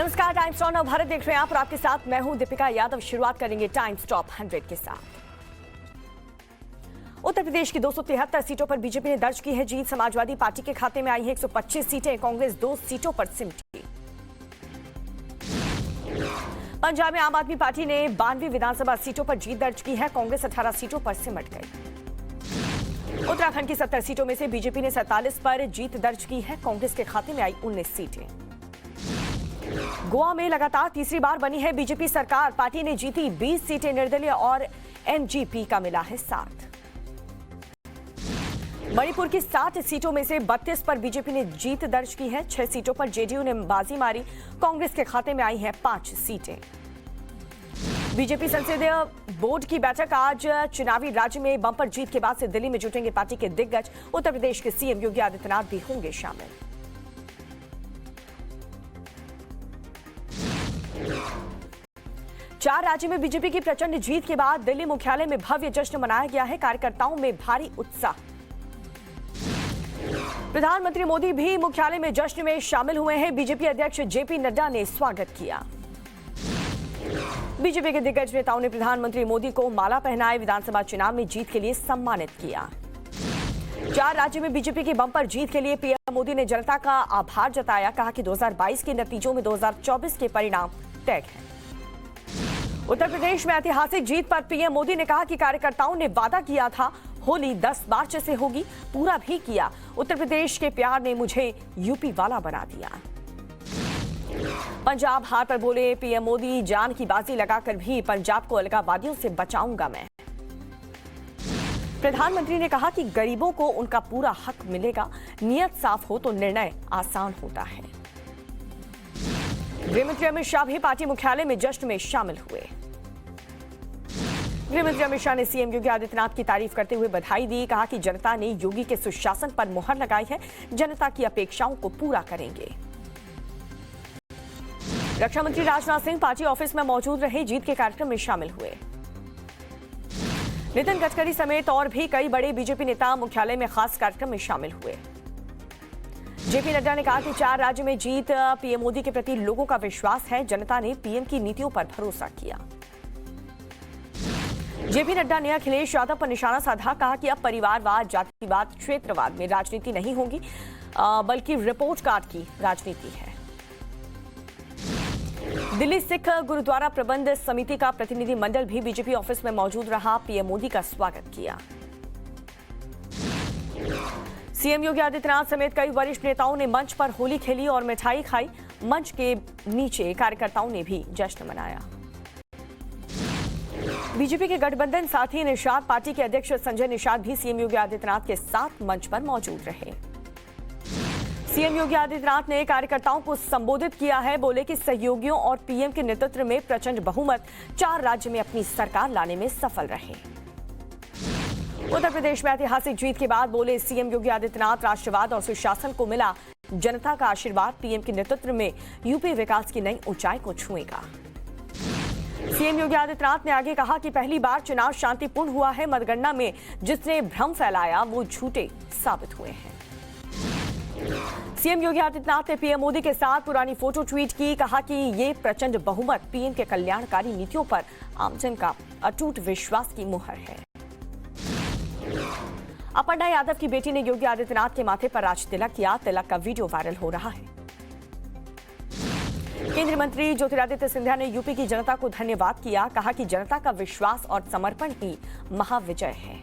नमस्कार, times top नव भारत देख रहे हैं आप और आपके साथ मैं हूं दीपिका यादव। शुरुआत करेंगे टाइम्स टॉप 100 के साथ। उत्तर प्रदेश की 273 सीटों पर बीजेपी ने दर्ज की है जीत। समाजवादी पार्टी के खाते में आई है 125 सीटें, कांग्रेस 2 सीटों पर सिमटी। पंजाब में आम आदमी पार्टी ने 92 विधानसभा सीटों पर जीत दर्ज की है, कांग्रेस 18 सीटों पर सिमट गई। उत्तराखंड की 70 सीटों में से बीजेपी ने 47 पर जीत दर्ज की है, कांग्रेस के खाते में आई 19 सीटें। गोवा में लगातार तीसरी बार बनी है बीजेपी सरकार, पार्टी ने जीती 20 सीटें, निर्दलीय और एनजीपी का मिला है साथ। मणिपुर की 60 सीटों में से 32 पर बीजेपी ने जीत दर्ज की है, 6 सीटों पर जेडीयू ने बाजी मारी, कांग्रेस के खाते में आई है 5 सीटें। बीजेपी संसदीय बोर्ड की बैठक आज। चुनावी राज्य में बंपर जीत के बाद से दिल्ली में जुटेंगे पार्टी के दिग्गज, उत्तर प्रदेश के सीएम योगी आदित्यनाथ भी होंगे शामिल। चार राज्य में बीजेपी की प्रचंड जीत के बाद दिल्ली मुख्यालय में भव्य जश्न मनाया गया है, कार्यकर्ताओं में भारी उत्साह। प्रधानमंत्री मोदी भी मुख्यालय में जश्न में शामिल हुए हैं, बीजेपी अध्यक्ष जेपी नड्डा ने स्वागत किया। बीजेपी के दिग्गज नेताओं ने प्रधानमंत्री मोदी को माला पहनाए, विधानसभा चुनाव में जीत के लिए सम्मानित किया। चार राज्यों में बीजेपी की बंपर जीत के लिए पीएम मोदी ने जनता का आभार जताया, कहा कि 2022 के नतीजों में 2024 के परिणाम तय हैं। उत्तर प्रदेश में ऐतिहासिक जीत पर पीएम मोदी ने कहा कि कार्यकर्ताओं ने वादा किया था होली 10 मार्च से होगी, पूरा भी किया। उत्तर प्रदेश के प्यार ने मुझे यूपी वाला बना दिया। पंजाब हार पर बोले पीएम मोदी, जान की बाजी लगाकर भी पंजाब को अलगाववादियों से बचाऊंगा मैं। प्रधानमंत्री ने कहा कि गरीबों को उनका पूरा हक मिलेगा, नियत साफ हो तो निर्णय आसान होता है। गृहमंत्री अमित शाह भी पार्टी मुख्यालय में जश्न में शामिल हुए। गृहमंत्री अमित शाह ने सीएम योगी आदित्यनाथ की तारीफ करते हुए बधाई दी, कहा कि जनता ने योगी के सुशासन पर मुहर लगाई है, जनता की अपेक्षाओं को पूरा करेंगे। रक्षा मंत्री राजनाथ सिंह पार्टी ऑफिस में मौजूद रहे, जीत के कार्यक्रम में शामिल हुए। नितिन गडकरी समेत और भी कई बड़े बीजेपी नेता मुख्यालय में खास कार्यक्रम में शामिल हुए। जेपी नड्डा ने कहा कि चार राज्य में जीत पीएम मोदी के प्रति लोगों का विश्वास है, जनता ने पीएम की नीतियों पर भरोसा किया। जेपी नड्डा ने अखिलेश यादव पर निशाना साधा, कहा कि अब परिवारवाद, जातिवाद, क्षेत्रवाद में राजनीति नहीं होगी, बल्कि रिपोर्ट कार्ड की राजनीति है। दिल्ली सिख गुरुद्वारा प्रबंध समिति का प्रतिनिधि मंडल भी बीजेपी ऑफिस में मौजूद रहा, पीएम मोदी का स्वागत किया। सीएम योगी आदित्यनाथ समेत कई वरिष्ठ नेताओं ने मंच पर होली खेली और मिठाई खाई, मंच के नीचे कार्यकर्ताओं ने भी जश्न मनाया। बीजेपी के गठबंधन साथी निषाद पार्टी के अध्यक्ष संजय निषाद भी सीएम योगी आदित्यनाथ के साथ मंच पर मौजूद रहे। सीएम योगी आदित्यनाथ ने कार्यकर्ताओं को संबोधित किया है, बोले कि सहयोगियों और पीएम के नेतृत्व में प्रचंड बहुमत चार राज्य में अपनी सरकार लाने में सफल रहे। उत्तर प्रदेश में ऐतिहासिक जीत के बाद बोले सीएम योगी आदित्यनाथ, राष्ट्रवाद और सुशासन को मिला जनता का आशीर्वाद, पीएम के नेतृत्व में यूपी विकास की नई ऊंचाई को छुएगा। सीएम योगी आदित्यनाथ ने आगे कहा कि पहली बार चुनाव शांतिपूर्ण हुआ है, मतगणना में जिसने भ्रम फैलाया वो झूठे साबित हुए हैं। सीएम योगी आदित्यनाथ ने पीएम मोदी के साथ पुरानी फोटो ट्वीट की, कहा कि ये प्रचंड बहुमत पीएम के कल्याणकारी नीतियों पर आमजन का अटूट विश्वास की मुहर है। अपर्णा यादव की बेटी ने योगी आदित्यनाथ के माथे पर राज तिलक किया, तिलक का वीडियो वायरल हो रहा है। केंद्रीय मंत्री ज्योतिरादित्य सिंधिया ने यूपी की जनता को धन्यवाद किया, कहा कि जनता का विश्वास और समर्पण ही महाविजय है।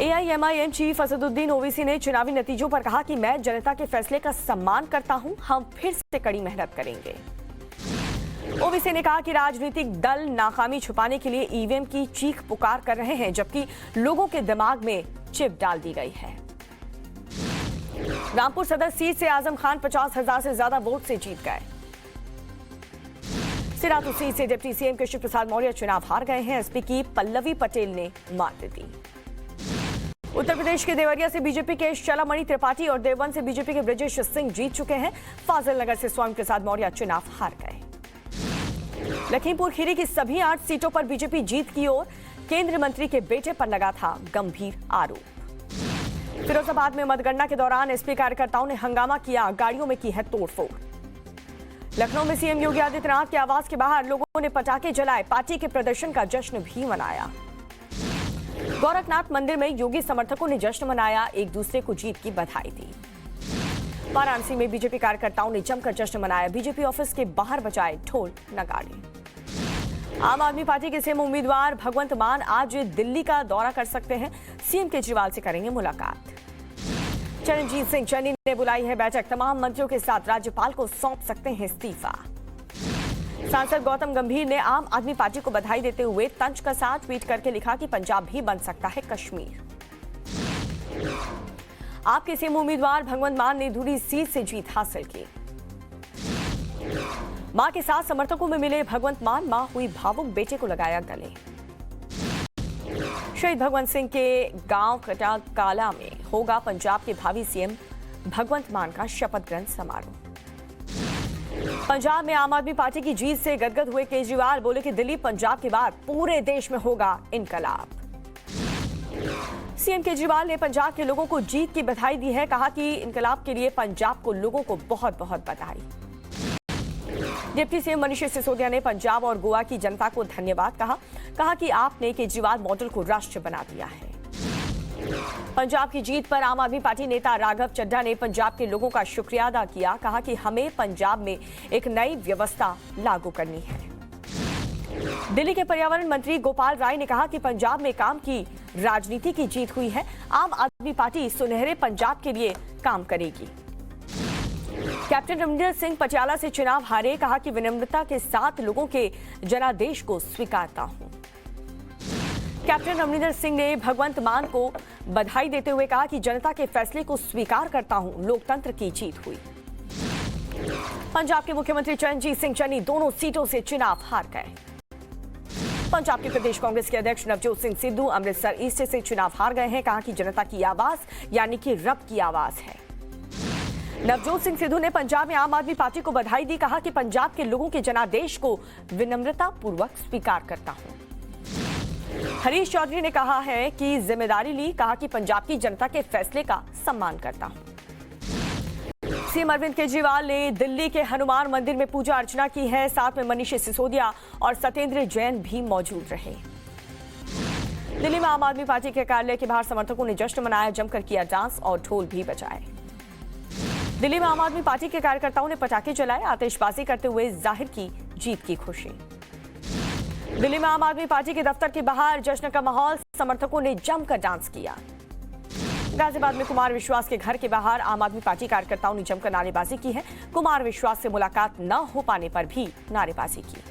एआईएमआईएम चीफ असदुद्दीन ओवैसी ने चुनावी नतीजों पर कहा कि मैं जनता के फैसले का सम्मान करता हूं, हम फिर से कड़ी मेहनत करेंगे। ओवैसी ने कहा कि राजनीतिक दल नाकामी छुपाने के लिए ईवीएम की चीख पुकार कर रहे हैं, जबकि लोगों के दिमाग में चिप डाल दी गई है। रामपुर सदर सीट से आजम खान 50,000 से ज्यादा वोट से जीत गए। सिराथू सीट से डिप्टी सीएम कृष्ण प्रसाद मौर्य चुनाव हार गए हैं, एसपी की पल्लवी पटेल ने मात दी। उत्तर प्रदेश के देवरिया से बीजेपी के शलामणि त्रिपाठी और देवबंद से बीजेपी के ब्रजेश सिंह जीत चुके हैं। फाजिल नगर से स्वामी प्रसाद मौर्य चुनाव हार गए। लखीमपुर खीरी की सभी 8 सीटों पर बीजेपी जीत की ओर, केंद्रीय मंत्री के बेटे पर लगा था गंभीर आरोप। फिरोजाबाद में मतगणना के दौरान एसपी कार्यकर्ताओं ने हंगामा किया, गाड़ियों में की है तोड़फोड़। लखनऊ में सीएम योगी आदित्यनाथ के आवास के बाहर लोगों ने पटाखे जलाए, पार्टी के प्रदर्शन का जश्न भी मनाया। गोरखनाथ मंदिर में योगी समर्थकों ने जश्न मनाया, एक दूसरे को जीत की बधाई दी। वाराणसी में बीजेपी कार्यकर्ताओं ने जमकर जश्न मनाया, बीजेपी ऑफिस के बाहर बजाए ढोल नगाड़े। आम आदमी पार्टी के सीएम उम्मीदवार भगवंत मान आज दिल्ली का दौरा कर सकते हैं, सीएम केजरीवाल से करेंगे मुलाकात। चरणजीत सिंह चन्नी ने बुलाई है बैठक, तमाम मंत्रियों के साथ राज्यपाल को सौंप सकते हैं इस्तीफा। सांसद गौतम गंभीर ने आम आदमी पार्टी को बधाई देते हुए तंज कसा ट्वीट करके लिखा कि पंजाब भी बन सकता है कश्मीर। आपके सीएम उम्मीदवार भगवंत मान ने धुरी सीट से जीत हासिल की। मां के साथ समर्थकों में मिले भगवंत मान, मां हुई भावुक, बेटे को लगाया गले। शहीद भगवंत सिंह के गांव कटाकाला में होगा पंजाब के भावी सीएम भगवंत मान का शपथ ग्रहण समारोह। पंजाब में आम आदमी पार्टी की जीत से गदगद हुए केजरीवाल, बोले कि दिल्ली पंजाब के बाद पूरे देश में होगा इनकलाब। सीएम केजरीवाल ने पंजाब के लोगों को जीत की बधाई दी है, कहा कि इनकलाब के लिए पंजाब को लोगों को बहुत बहुत बधाई। डिप्टी सीएम मनीष सिसोदिया ने पंजाब और गोवा की जनता को धन्यवाद कहा कि आपने केजरीवाल मॉडल को राष्ट्र बना दिया है। पंजाब की जीत पर आम आदमी पार्टी नेता राघव चड्ढा ने पंजाब के लोगों का शुक्रिया अदा किया, कहा कि हमें पंजाब में एक नई व्यवस्था लागू करनी है। दिल्ली के पर्यावरण मंत्री गोपाल राय ने कहा कि पंजाब में काम की राजनीति की जीत हुई है, आम आदमी पार्टी सुनहरे पंजाब के लिए काम करेगी। कैप्टन अमरिंदर सिंह पटियाला से चुनाव हारे, कहा कि विनम्रता के साथ लोगों के जनादेश को स्वीकारता हूं। कैप्टन अमरिंदर सिंह ने भगवंत मान को बधाई देते हुए कहा कि जनता के फैसले को स्वीकार करता हूं, लोकतंत्र की जीत हुई। पंजाब के मुख्यमंत्री चरणजीत सिंह चन्नी दोनों सीटों से चुनाव हार गए। पंजाब के प्रदेश कांग्रेस के अध्यक्ष नवजोत सिंह सिद्धू अमृतसर ईस्ट से चुनाव हार गए हैं, कहा कि जनता की आवाज यानी कि रब की आवाज है। नवजोत सिंह सिद्धू ने पंजाब में आम आदमी पार्टी को बधाई दी, कहा कि पंजाब के लोगों के जनादेश को विनम्रता पूर्वक स्वीकार करता हूं। हरीश चौधरी ने कहा है कि जिम्मेदारी ली, कहा कि पंजाब की जनता के फैसले का सम्मान करता हूं। सीएम अरविंद केजरीवाल ने दिल्ली के हनुमान मंदिर में पूजा अर्चना की है, साथ में मनीष सिसोदिया और सत्येंद्र जैन भी मौजूद रहे। दिल्ली में आम आदमी पार्टी के कार्यालय के बाहर समर्थकों ने जश्न मनाया, जमकर किया डांस और ढोल भी बजाए। दिल्ली में आम आदमी पार्टी के कार्यकर्ताओं ने पटाखे जलाए, आतिशबाजी करते हुए जाहिर की जीत की खुशी। दिल्ली में आम आदमी पार्टी के दफ्तर के बाहर जश्न का माहौल, समर्थकों ने जमकर डांस किया। गाजियाबाद में कुमार विश्वास के घर के बाहर आम आदमी पार्टी कार्यकर्ताओं ने जमकर नारेबाजी की है, कुमार विश्वास से मुलाकात न हो पाने पर भी नारेबाजी की।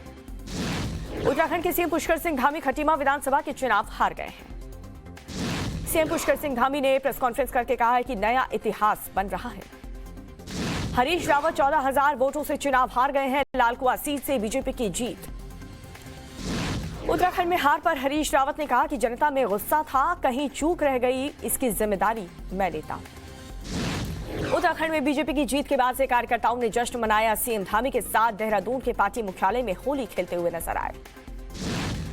उत्तराखंड के सीएम पुष्कर सिंह धामी खटीमा विधानसभा के चुनाव हार गए हैं। सीएम पुष्कर सिंह धामी ने प्रेस कॉन्फ्रेंस करके कहा है कि नया इतिहास बन रहा है। हरीश रावत 14,000 वोटों से चुनाव हार गए हैं, लालकुआ सीट से बीजेपी की जीत। उत्तराखंड में हार पर हरीश रावत ने कहा कि जनता में गुस्सा था, कहीं चूक रह गई, इसकी जिम्मेदारी मैं लेता हूं। उत्तराखंड में बीजेपी की जीत के बाद से कार्यकर्ताओं ने जश्न मनाया, सीएम धामी के साथ देहरादून के पार्टी मुख्यालय में होली खेलते हुए नजर आए।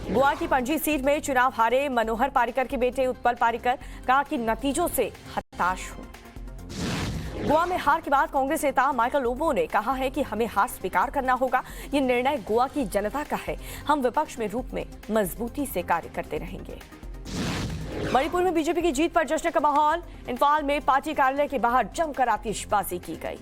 गोवा की पणजी सीट में चुनाव हारे मनोहर पारिकर के बेटे उत्पल पारिकर, कहा कि नतीजों से हताश हूं। गोवा में हार के बाद कांग्रेस नेता माइकल लोबो ने कहा है कि हमें हार स्वीकार करना होगा, ये निर्णय गोवा की जनता का है, हम विपक्ष में रूप में मजबूती से कार्य करते रहेंगे। मणिपुर में बीजेपी की जीत पर जश्न का माहौल, इंफाल में पार्टी कार्यालय के बाहर जमकर आतिशबाजी की गई।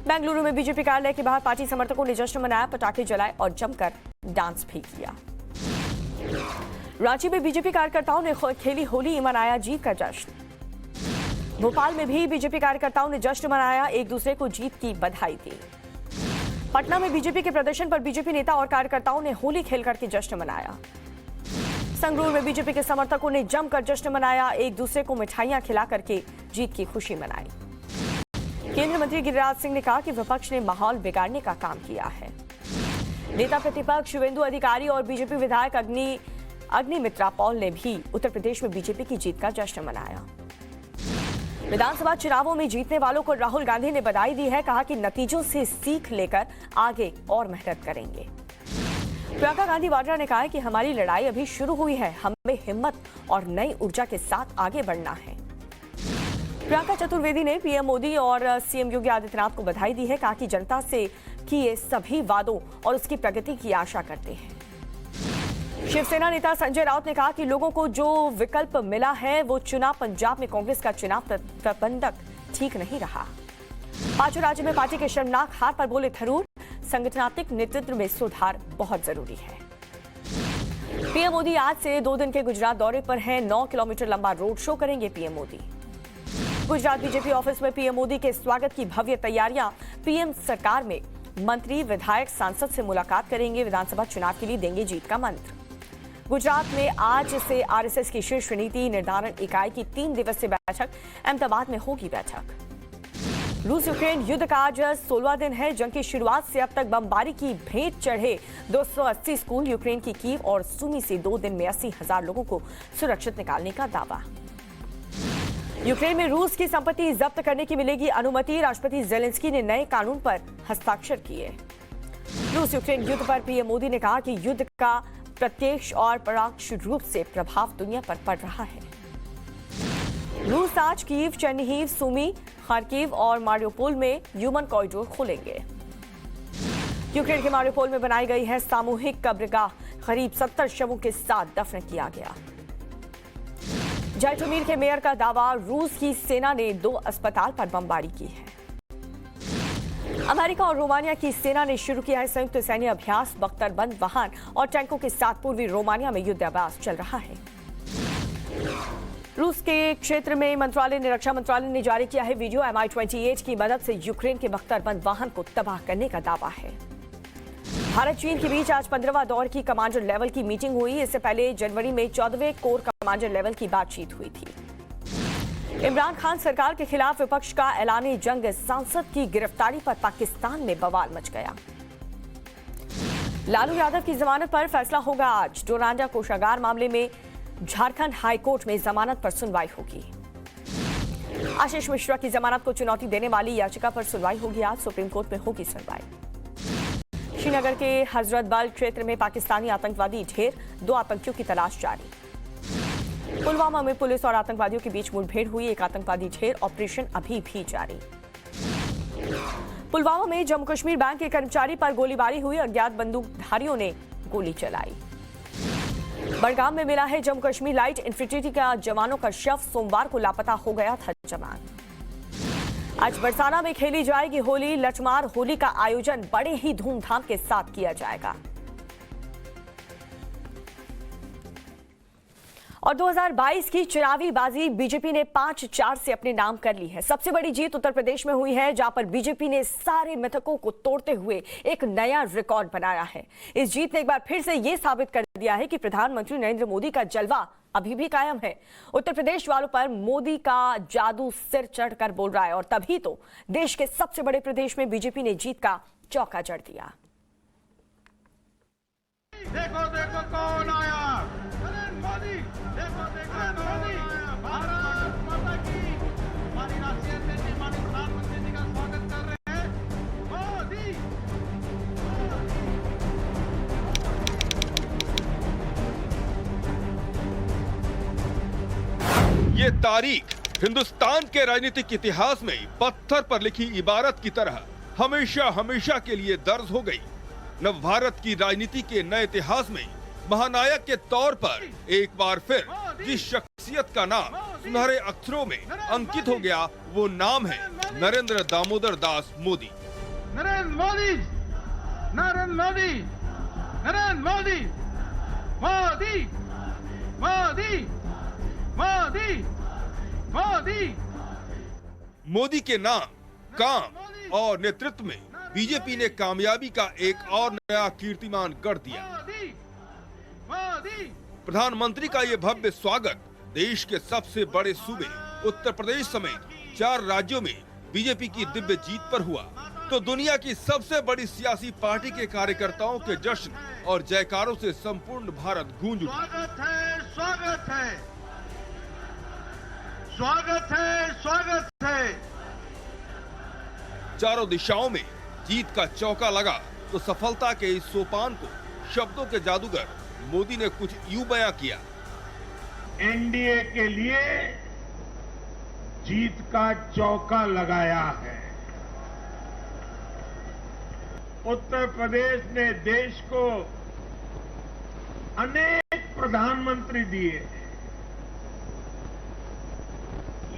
बेंगलुरु में बीजेपी कार्यालय के बाहर पार्टी समर्थकों ने जश्न मनाया, पटाखे जलाए और जमकर डांस भी किया। रांची में बीजेपी कार्यकर्ताओं ने खेली होली, मनाया जीत का जश्न। भोपाल में भी बीजेपी कार्यकर्ताओं ने जश्न मनाया, एक दूसरे को जीत की बधाई दी। पटना में बीजेपी के प्रदर्शन पर बीजेपी नेता और कार्यकर्ताओं ने होली खेल करके जश्न मनाया। संगरूर में बीजेपी के समर्थकों ने जमकर जश्न मनाया, एक दूसरे को मिठाइयां खिला करके जीत की खुशी मनाई। केंद्रीय मंत्री गिरिराज सिंह ने कहा कि विपक्ष ने माहौल बिगाड़ने का काम किया है। नेता प्रतिपक्ष शिवेंदु अधिकारी और बीजेपी विधायक अग्निमित्रा पॉल ने भी उत्तर प्रदेश में बीजेपी की जीत का जश्न मनाया। विधानसभा चुनावों में जीतने वालों को राहुल गांधी ने बधाई दी है, कहा कि नतीजों से सीख लेकर आगे और मेहनत करेंगे। प्रियंका गांधी वाड्रा ने कहा है कि हमारी लड़ाई अभी शुरू हुई है, हमें हिम्मत और नई ऊर्जा के साथ आगे बढ़ना है। प्रियंका चतुर्वेदी ने पीएम मोदी और सीएम योगी आदित्यनाथ को बधाई दी है। कहा कि जनता से किए सभी वादों और उसकी प्रगति की आशा करते हैं। शिवसेना नेता संजय राउत ने कहा कि लोगों को जो विकल्प मिला है वो चुना। पंजाब में कांग्रेस का चुनाव प्रबंधक ठीक नहीं रहा। पांचों राज्य में पार्टी के शर्मनाक हार पर बोले थरूर, संगठनात्मक नेतृत्व में सुधार बहुत जरूरी है। पीएम मोदी आज से 2 दिन के गुजरात दौरे पर हैं। 9 किलोमीटर लंबा रोड शो करेंगे PM Modi. Gujarat BJP office में पीएम मोदी के स्वागत की भव्य तैयारियां। पीएम सरकार में मंत्री, विधायक, सांसद से मुलाकात करेंगे। विधानसभा चुनाव के लिए देंगे जीत का मंत्र। गुजरात में आज से आरएसएस की शीर्ष नीति निर्धारण इकाई की 3 दिवसीय बैठक। अहमदाबाद में होगी बैठक। रूस यूक्रेन युद्ध का आज 16वां दिन है। जंग की शुरुआत से अब तक बमबारी की भेंट चढ़े 280 स्कूल। यूक्रेन की कीव और सुमी से 2 दिन में 80,000 लोगों को सुरक्षित निकालने का दावा। यूक्रेन में रूस की संपत्ति जब्त करने की मिलेगी अनुमति। राष्ट्रपति जेलेंस्की ने नए कानून पर हस्ताक्षर किए। रूस यूक्रेन युद्ध पर पीएम मोदी ने कहा कि युद्ध का प्रत्यक्ष और परोक्ष रूप से प्रभाव दुनिया पर पड़ रहा है। रूस आज कीव, चेर्निहिव, सुमी, खार्किव और मारियोपोल में ह्यूमन कॉरिडोर खोलेंगे। यूक्रेन के मारियोपोल में बनाई गई है सामूहिक कब्रगाह। करीब 70 शवों के साथ दफन किया गया। जैटोमीर के मेयर का दावा, रूस की सेना ने 2 अस्पताल पर बमबारी की है। अमेरिका और रोमानिया की सेना ने शुरू किया है संयुक्त सैन्य अभ्यास। बख्तरबंद वाहन और टैंकों के साथ पूर्वी रोमानिया में युद्धाभ्यास चल रहा है। रूस के क्षेत्र में मंत्रालय ने रक्षा मंत्रालय ने जारी किया है वीडियो। Mi-28 की मदद से यूक्रेन के बख्तरबंद वाहन को तबाह करने का दावा है। भारत चीन के बीच आज 15वां दौर की कमांडर लेवल की मीटिंग हुई। इससे पहले जनवरी में 14वें कोर कमांडर लेवल की बातचीत हुई थी। इमरान खान सरकार के खिलाफ विपक्ष का ऐलान जंग। सांसद की गिरफ्तारी पर पाकिस्तान में बवाल मच गया। लालू यादव की जमानत पर फैसला होगा आज। डोरांडा कोषागार मामले में झारखंड हाईकोर्ट में जमानत पर सुनवाई होगी। आशीष मिश्रा की जमानत को चुनौती देने वाली याचिका पर सुनवाई होगी आज। सुप्रीम कोर्ट में होगी सुनवाई। श्रीनगर के हजरत बल क्षेत्र में पाकिस्तानी आतंकवादी ढेर। 2 आतंकियों की तलाश जारी। पुलवामा में पुलिस और आतंकवादियों के बीच मुठभेड़ हुई। एक आतंकवादी ढेर। ऑपरेशन अभी भी जारी। पुलवामा में जम्मू कश्मीर बैंक के कर्मचारी पर गोलीबारी हुई। अज्ञात बंदूकधारियों ने गोली चलाई। बड़गाम में मिला है जम्मू कश्मीर लाइट इन्फेंट्री का जवानों का शव। सोमवार को लापता हो गया था जवान। आज बरसाना में खेली जाएगी होली। लठमार होली का आयोजन बड़े ही धूमधाम के साथ किया जाएगा। और 2022 की चुनावी बाजी बीजेपी ने 5-4 से अपने नाम कर ली है। सबसे बड़ी जीत उत्तर प्रदेश में हुई है, जहां पर बीजेपी ने सारे मिथकों को तोड़ते हुए एक नया रिकॉर्ड बनाया है। इस जीत ने एक बार फिर से ये साबित कर दिया है कि प्रधानमंत्री नरेंद्र मोदी का जलवा अभी भी कायम है। उत्तर प्रदेश वालों पर मोदी का जादू सिर चढ़कर बोल रहा है और तभी तो देश के सबसे बड़े प्रदेश में बीजेपी ने जीत का चौका जड़ दिया। देखो देखो कौन आया, मोदी। देखो देखो मोदी। भारत माता की, हमारी राष्ट्रीय अध्यक्ष माननीय प्रधानमंत्री जी का स्वागत कर रहे हैं। मोदी। ये तारीख हिंदुस्तान के राजनीतिक इतिहास में पत्थर पर लिखी इबारत की तरह हमेशा हमेशा के लिए दर्ज हो गई। नव भारत की राजनीति के नए इतिहास में महानायक के तौर पर एक बार फिर जिस शख्सियत का नाम सुनहरे अक्षरों में अंकित हो गया, वो नाम है नरेंद्र दामोदर दास मोदी। नरेंद्र मोदी, नरेंद्र मोदी, नरेंद्र मोदी, मोदी, मोदी, मोदी, मोदी। मोदी के नाम, काम और नेतृत्व में बीजेपी ने कामयाबी का एक और नया कीर्तिमान गढ़ दिया। प्रधानमंत्री का ये भव्य स्वागत देश के सबसे बड़े सूबे उत्तर प्रदेश समेत 4 राज्यों में बीजेपी की दिव्य जीत पर हुआ, तो दुनिया की सबसे बड़ी सियासी पार्टी के कार्यकर्ताओं के जश्न और जयकारों से संपूर्ण भारत गूंज उठा। स्वागत है, स्वागत है, स्वागत है, स्वागत है। चारों दिशाओं में जीत का चौका लगा तो सफलता के इस सोपान को शब्दों के जादूगर मोदी ने कुछ यूं बयां किया। एनडीए के लिए जीत का चौका लगाया है। उत्तर प्रदेश ने देश को अनेक प्रधानमंत्री दिए,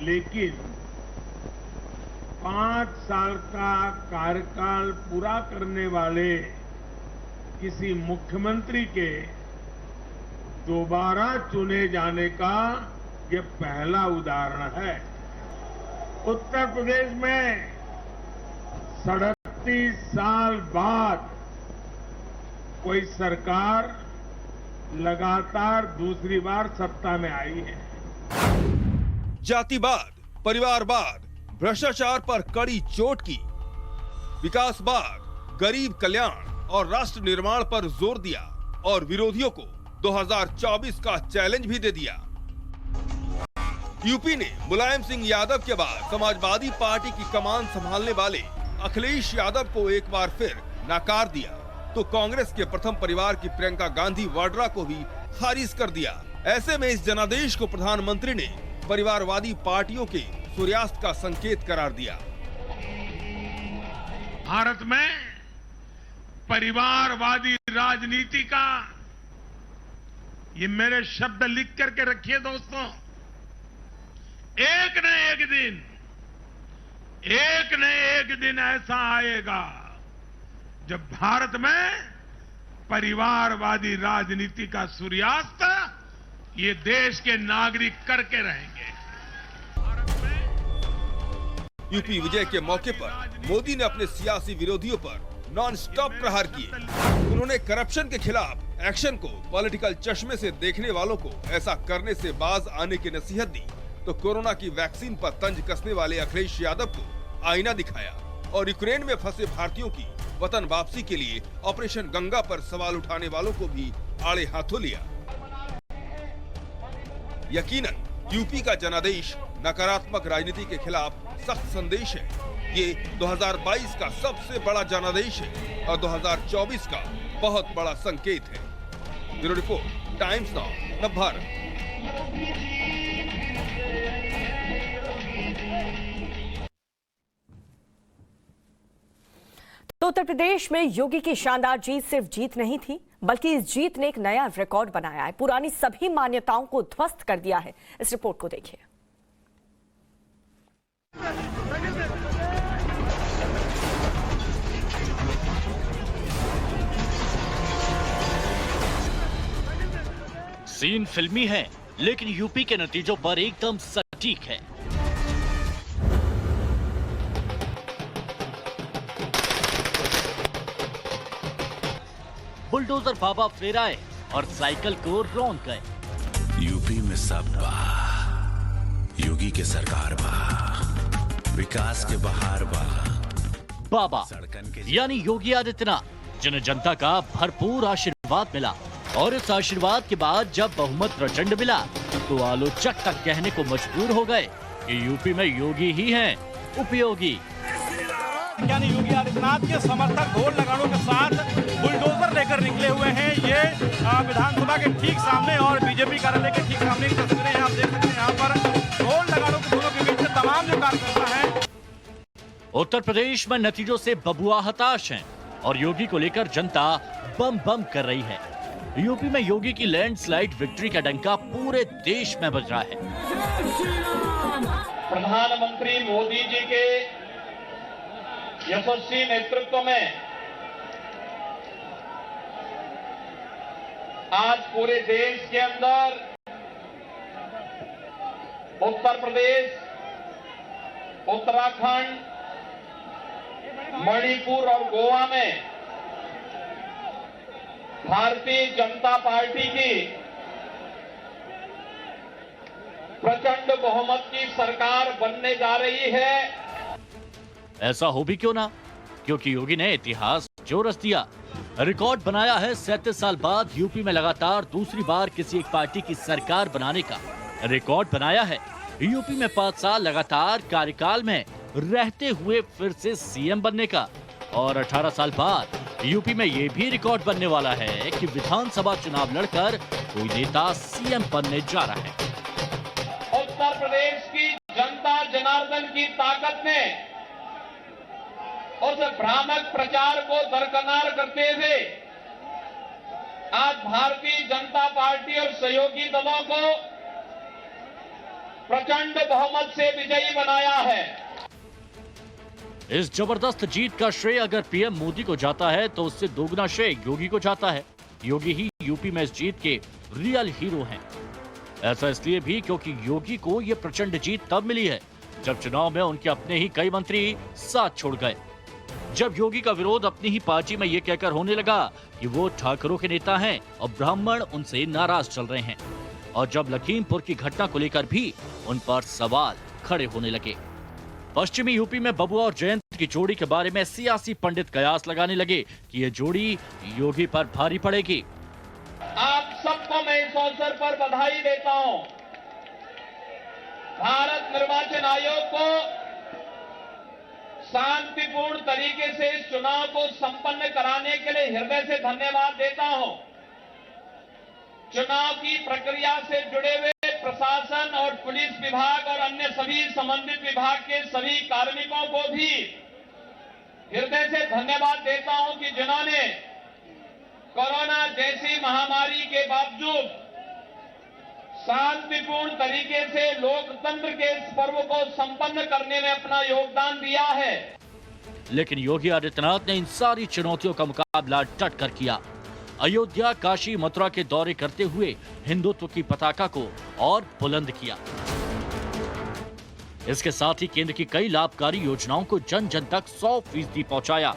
लेकिन 5 साल का कार्यकाल पूरा करने वाले किसी मुख्यमंत्री के दोबारा चुने जाने का ये पहला उदाहरण है। उत्तर प्रदेश में 37 साल बाद कोई सरकार लगातार दूसरी बार सत्ता में आई है। जातिवाद, परिवारवाद, भ्रष्टाचार पर कड़ी चोट की, विकासवाद, गरीब कल्याण और राष्ट्र निर्माण पर जोर दिया और विरोधियों को 2024 का चैलेंज भी दे दिया। यूपी ने मुलायम सिंह यादव के बाद समाजवादी पार्टी की कमान संभालने वाले अखिलेश यादव को एक बार फिर नकार दिया, तो कांग्रेस के प्रथम परिवार की प्रियंका गांधी वाड्रा को भी खारिज कर दिया। ऐसे में इस जनादेश को प्रधानमंत्री ने परिवारवादी पार्टियों के सूर्यास्त का संकेत करार दिया। भारत में परिवारवादी राजनीति का, ये मेरे शब्द लिख करके रखिए दोस्तों, एक न एक दिन ऐसा आएगा जब भारत में परिवारवादी राजनीति का सूर्यास्त ये देश के नागरिक करके रहेंगे। यूपी विजय के मौके पर मोदी ने अपने सियासी विरोधियों पर नॉन स्टॉप प्रहार किए। उन्होंने करप्शन के खिलाफ एक्शन को पॉलिटिकल चश्मे से देखने वालों को ऐसा करने से बाज आने की नसीहत दी, तो कोरोना की वैक्सीन पर तंज कसने वाले अखिलेश यादव को आईना दिखाया और यूक्रेन में फंसे भारतीयों की वतन वापसी के लिए ऑपरेशन गंगा पर सवाल उठाने वालों को भी आड़े हाथों लिया। यकीनन यूपी का जनादेश नकारात्मक राजनीति के खिलाफ सख्त संदेश है। ये 2022 का सबसे बड़ा जनादेश है और 2024 का बहुत बड़ा संकेत है। Bureau report, Times Now, Navbharat. तो उत्तर प्रदेश में योगी की शानदार जीत सिर्फ जीत नहीं थी, बल्कि इस जीत ने एक नया रिकॉर्ड बनाया है। पुरानी सभी मान्यताओं को ध्वस्त कर दिया है। इस रिपोर्ट को देखिए। सीन फिल्मी है, लेकिन यूपी के नतीजों पर एकदम सटीक है। बुलडोजर बाबा फिर आए और साइकिल को रौंद गए। यूपी में सब बा, योगी के सरकार बा, विकास के बहार बा। बाबा यानी योगी आदित्यनाथ, जिन्हें जनता का भरपूर आशीर्वाद मिला, और इस आशीर्वाद के बाद जब बहुमत प्रचंड मिला तो आलोचक तक कहने को मजबूर हो गए कि यूपी में योगी ही हैं उपयोगी। यानी योगी आदित्यनाथ के समर्थक ढोल नगाड़ों के साथ बुलडोजर लेकर निकले हुए हैं। ये विधानसभा के ठीक सामने और बीजेपी कार्यालय के ठीक सामने की तस्वीरें आप देख सकते हैं। यहाँ पर ढोल नगाड़ों के दोनों के बीच में तमाम जो कार्यकर्ता हैं। उत्तर प्रदेश में नतीजों से बबुआ हताश हैं और योगी को लेकर जनता बम बम कर रही है। यूपी में योगी की लैंडस्लाइड विक्ट्री का डंका पूरे देश में बज रहा है। प्रधानमंत्री मोदी जी के यशस्वी नेतृत्व में आज पूरे देश के अंदर उत्तर प्रदेश, उत्तराखंड, मणिपुर और गोवा में भारतीय जनता पार्टी की प्रचंड बहुमत की सरकार बनने जा रही है। ऐसा हो भी क्यों ना, क्योंकि योगी ने इतिहास जो रच दिया, रिकॉर्ड बनाया है। 37 साल बाद यूपी में लगातार दूसरी बार किसी एक पार्टी की सरकार बनाने का रिकॉर्ड बनाया है। यूपी में 5 साल लगातार कार्यकाल में रहते हुए फिर से सीएम बनने का, और 18 साल बाद यूपी में ये भी रिकॉर्ड बनने वाला है कि विधानसभा चुनाव लड़कर कोई नेता सीएम बनने जा रहा है। उत्तर प्रदेश की जनता परिवर्तन की ताकत ने उस भ्रामक प्रचार को दरकिनार करते हुए आज भारतीय जनता पार्टी और सहयोगी दलों को प्रचंड बहुमत से विजयी बनाया है। इस जबरदस्त जीत का श्रेय अगर पीएम मोदी को जाता है तो उससे दोगुना श्रेय योगी को जाता है। योगी ही यूपी में इस जीत के रियल हीरो हैं। ऐसा इसलिए भी क्योंकि योगी को ये प्रचंड जीत तब मिली है जब चुनाव में उनके अपने ही कई मंत्री साथ छोड़ गए। जब योगी का विरोध अपनी ही पार्टी में ये कहकर होने लगा कि वो ठाकरों के नेता हैं और ब्राह्मण उनसे नाराज चल रहे हैं, और जब लखीमपुर की घटना को लेकर भी उन पर सवाल खड़े होने लगे। पश्चिमी यूपी में बबुआ और जयंत की जोड़ी के बारे में सियासी पंडित कयास लगाने लगे कि ये जोड़ी योगी पर भारी पड़ेगी। आप सबको मैं इस अवसर पर बधाई देता हूं। भारत निर्वाचन आयोग को शांतिपूर्ण तरीके से इस चुनाव को संपन्न कराने के लिए हृदय से धन्यवाद देता हूं। चुनाव की प्रक्रिया से जुड़े हुए प्रशासन और पुलिस विभाग और अन्य सभी संबंधित विभाग के सभी कार्मिकों को भी हृदय से धन्यवाद देता हूं कि जिन्होंने कोरोना जैसी महामारी के बावजूद शांतिपूर्ण तरीके से लोकतंत्र के इस पर्व को संपन्न करने में अपना योगदान दिया है। लेकिन योगी आदित्यनाथ ने इन सारी चुनौतियों का मुकाबला डट कर किया। अयोध्या, काशी, मथुरा के दौरे करते हुए हिंदुत्व की पताका को और बुलंद किया। इसके साथ ही केंद्र की कई लाभकारी योजनाओं को जन जन तक 100% पहुंचाया।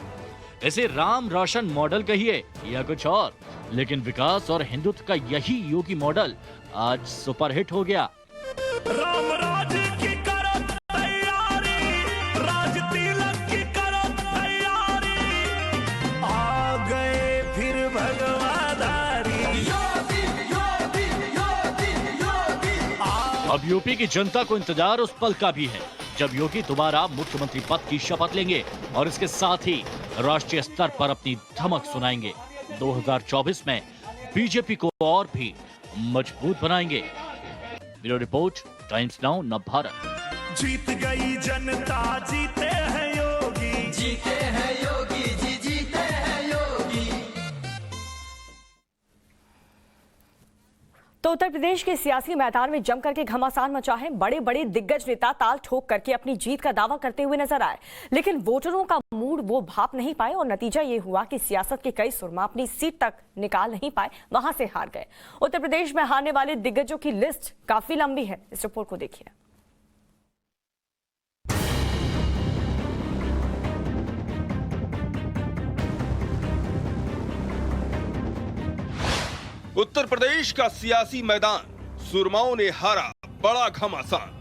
इसे राम राशन मॉडल कहिए या कुछ और, लेकिन विकास और हिंदुत्व का यही योगी मॉडल आज सुपरहिट हो गया। राम राज की करो तैयारी, राज तिलक की करो तैयारी, आ गए फिर भगवाधारी। योगी योगी योगी योगी। अब यूपी की जनता को इंतजार उस पल का भी है जब योगी दोबारा मुख्यमंत्री पद की शपथ लेंगे और इसके साथ ही राष्ट्रीय स्तर पर अपनी धमक सुनाएंगे। 2024 में बीजेपी को और भी मजबूत बनाएंगे। Bureau report, Times Now Navbharat. जीत गई जनता, जीते हैं योगी, जीते हैं योगी जी, जीते हैं योगी। तो उत्तर प्रदेश के सियासी मैदान में जमकर के घमासान मचा है। बड़े बड़े दिग्गज नेता ताल ठोक करके अपनी जीत का दावा करते हुए नजर आए, लेकिन वोटरों का मूड वो भाप नहीं पाए और नतीजा ये हुआ कि सियासत के कई सुरमा अपनी सीट तक निकाल नहीं पाए, वहां से हार गए। उत्तर प्रदेश में हारने वाले दिग्गजों की लिस्ट काफी लंबी है। इस रिपोर्ट को देखिए। उत्तर प्रदेश का सियासी मैदान सुरमाओं ने हारा बड़ा घमासान।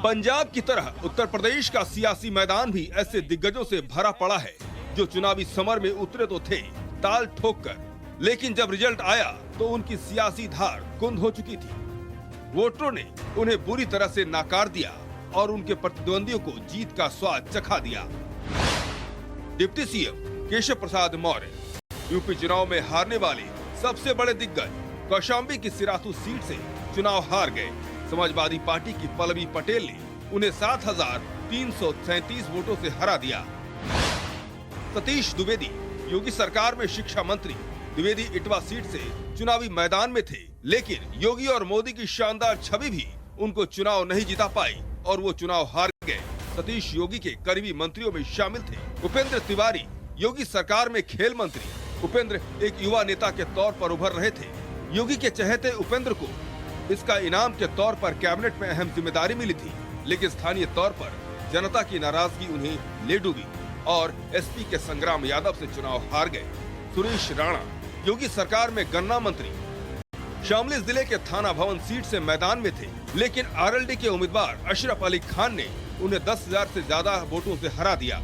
पंजाब की तरह उत्तर प्रदेश का सियासी मैदान भी ऐसे दिग्गजों से भरा पड़ा है जो चुनावी समर में उतरे तो थे ताल ठोक कर, लेकिन जब रिजल्ट आया तो उनकी सियासी धार कुंद हो चुकी थी। वोटरों ने उन्हें बुरी तरह से नाकार दिया और उनके प्रतिद्वंदियों को जीत का स्वाद चखा दिया। Deputy CM Keshav Prasad Maurya UP चुनाव में हारने वाले सबसे बड़े दिग्गज कौशाम्बी की सिराथू सीट से चुनाव हार गए। समाजवादी पार्टी की पल्लवी पटेल ने उन्हें 7,337 वोटों से हरा दिया। सतीश द्विवेदी योगी सरकार में शिक्षा मंत्री, द्विवेदी इटवा सीट से चुनावी मैदान में थे, लेकिन योगी और मोदी की शानदार छवि भी उनको चुनाव नहीं जिता पाई और वो चुनाव हार गए। सतीश योगी के करीबी मंत्रियों में शामिल थे। उपेंद्र तिवारी योगी सरकार में खेल मंत्री। उपेंद्र एक युवा नेता के तौर पर उभर रहे थे। योगी के चहेते उपेंद्र को इसका इनाम के तौर पर कैबिनेट में अहम जिम्मेदारी मिली थी, लेकिन स्थानीय तौर पर जनता की नाराजगी उन्हें ले डूबी और एसपी के संग्राम यादव से चुनाव हार गए। सुरेश राणा योगी सरकार में गन्ना मंत्री, शामली जिले के थाना भवन सीट से मैदान में थे, लेकिन आरएलडी के उम्मीदवार अशरफ अली खान ने उन्हें 10,000 से ज्यादा वोटों से हरा दिया।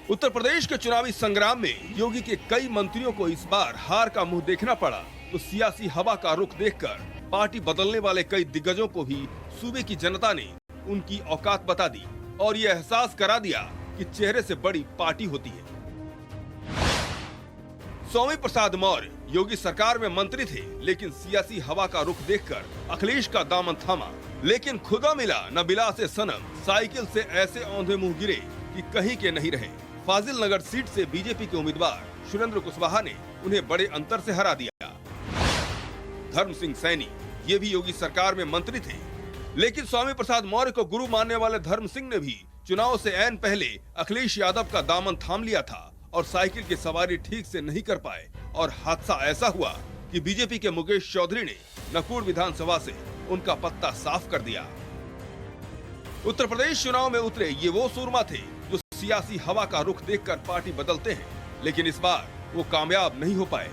उत्तर प्रदेश के चुनावी संग्राम में योगी के कई मंत्रियों को इस बार हार का मुंह देखना पड़ा, तो सियासी हवा का रुख देखकर पार्टी बदलने वाले कई दिग्गजों को भी सूबे की जनता ने उनकी औकात बता दी और ये एहसास करा दिया कि चेहरे से बड़ी पार्टी होती है। स्वामी प्रसाद मौर्य योगी सरकार में मंत्री थे, लेकिन सियासी हवा का रुख देखकर अखिलेश का दामन थामा। लेकिन खुदा मिला न बिला से सनम, साइकिल से ऐसे औंधे मुंह गिरे कि कहीं के नहीं रहे। फाजिल नगर सीट से बीजेपी के उम्मीदवार सुरेंद्र कुशवाहा ने उन्हें बड़े अंतर से हरा दिया। धर्म सिंह सैनी ये भी योगी सरकार में मंत्री थे, लेकिन स्वामी प्रसाद मौर्य को गुरु मानने वाले धर्म सिंह ने भी चुनाव से ऐन पहले अखिलेश यादव का दामन थाम लिया था और साइकिल की सवारी ठीक से नहीं कर पाए और हादसा ऐसा हुआ कि बीजेपी के मुकेश चौधरी ने नकुड़ विधानसभा से उनका पत्ता साफ कर दिया। उत्तर प्रदेश चुनाव में उतरे ये वो सूरमा थे जो सियासी हवा का रुख देखकर पार्टी बदलते हैं, लेकिन इस बार वो कामयाब नहीं हो पाए।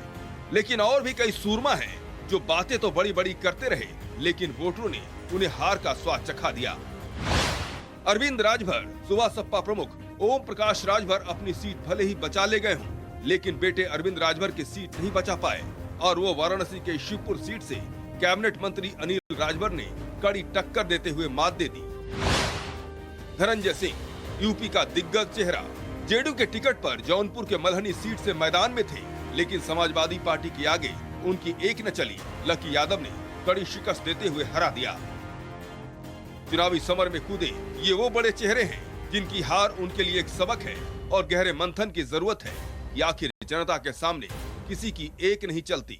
लेकिन और भी कई सूरमा हैं जो बातें तो बड़ी बड़ी करते रहे, लेकिन वोटरों ने उन्हें हार का स्वाद चखा दिया। अरविंद राजभर, सुबह सपा प्रमुख ओम प्रकाश राजभर अपनी सीट भले ही बचा ले गए हों, लेकिन बेटे अरविंद राजभर की सीट नहीं बचा पाए और वो वाराणसी के शिवपुर सीट से कैबिनेट मंत्री अनिल राजभर ने कड़ी टक्कर देते हुए मात दे दी। धनंजय सिंह, यूपी का दिग्गज चेहरा, जेडीयू के टिकट पर जौनपुर के मल्हनी सीट से मैदान में थे, लेकिन समाजवादी पार्टी के आगे उनकी एक न चली। लकी यादव ने कड़ी शिकस्त देते हुए हरा दिया। चुनावी समर में कूदे ये वो बड़े चेहरे हैं जिनकी हार उनके लिए एक सबक है और गहरे मंथन की जरूरत है कि आखिर जनता के सामने किसी की एक नहीं चलती,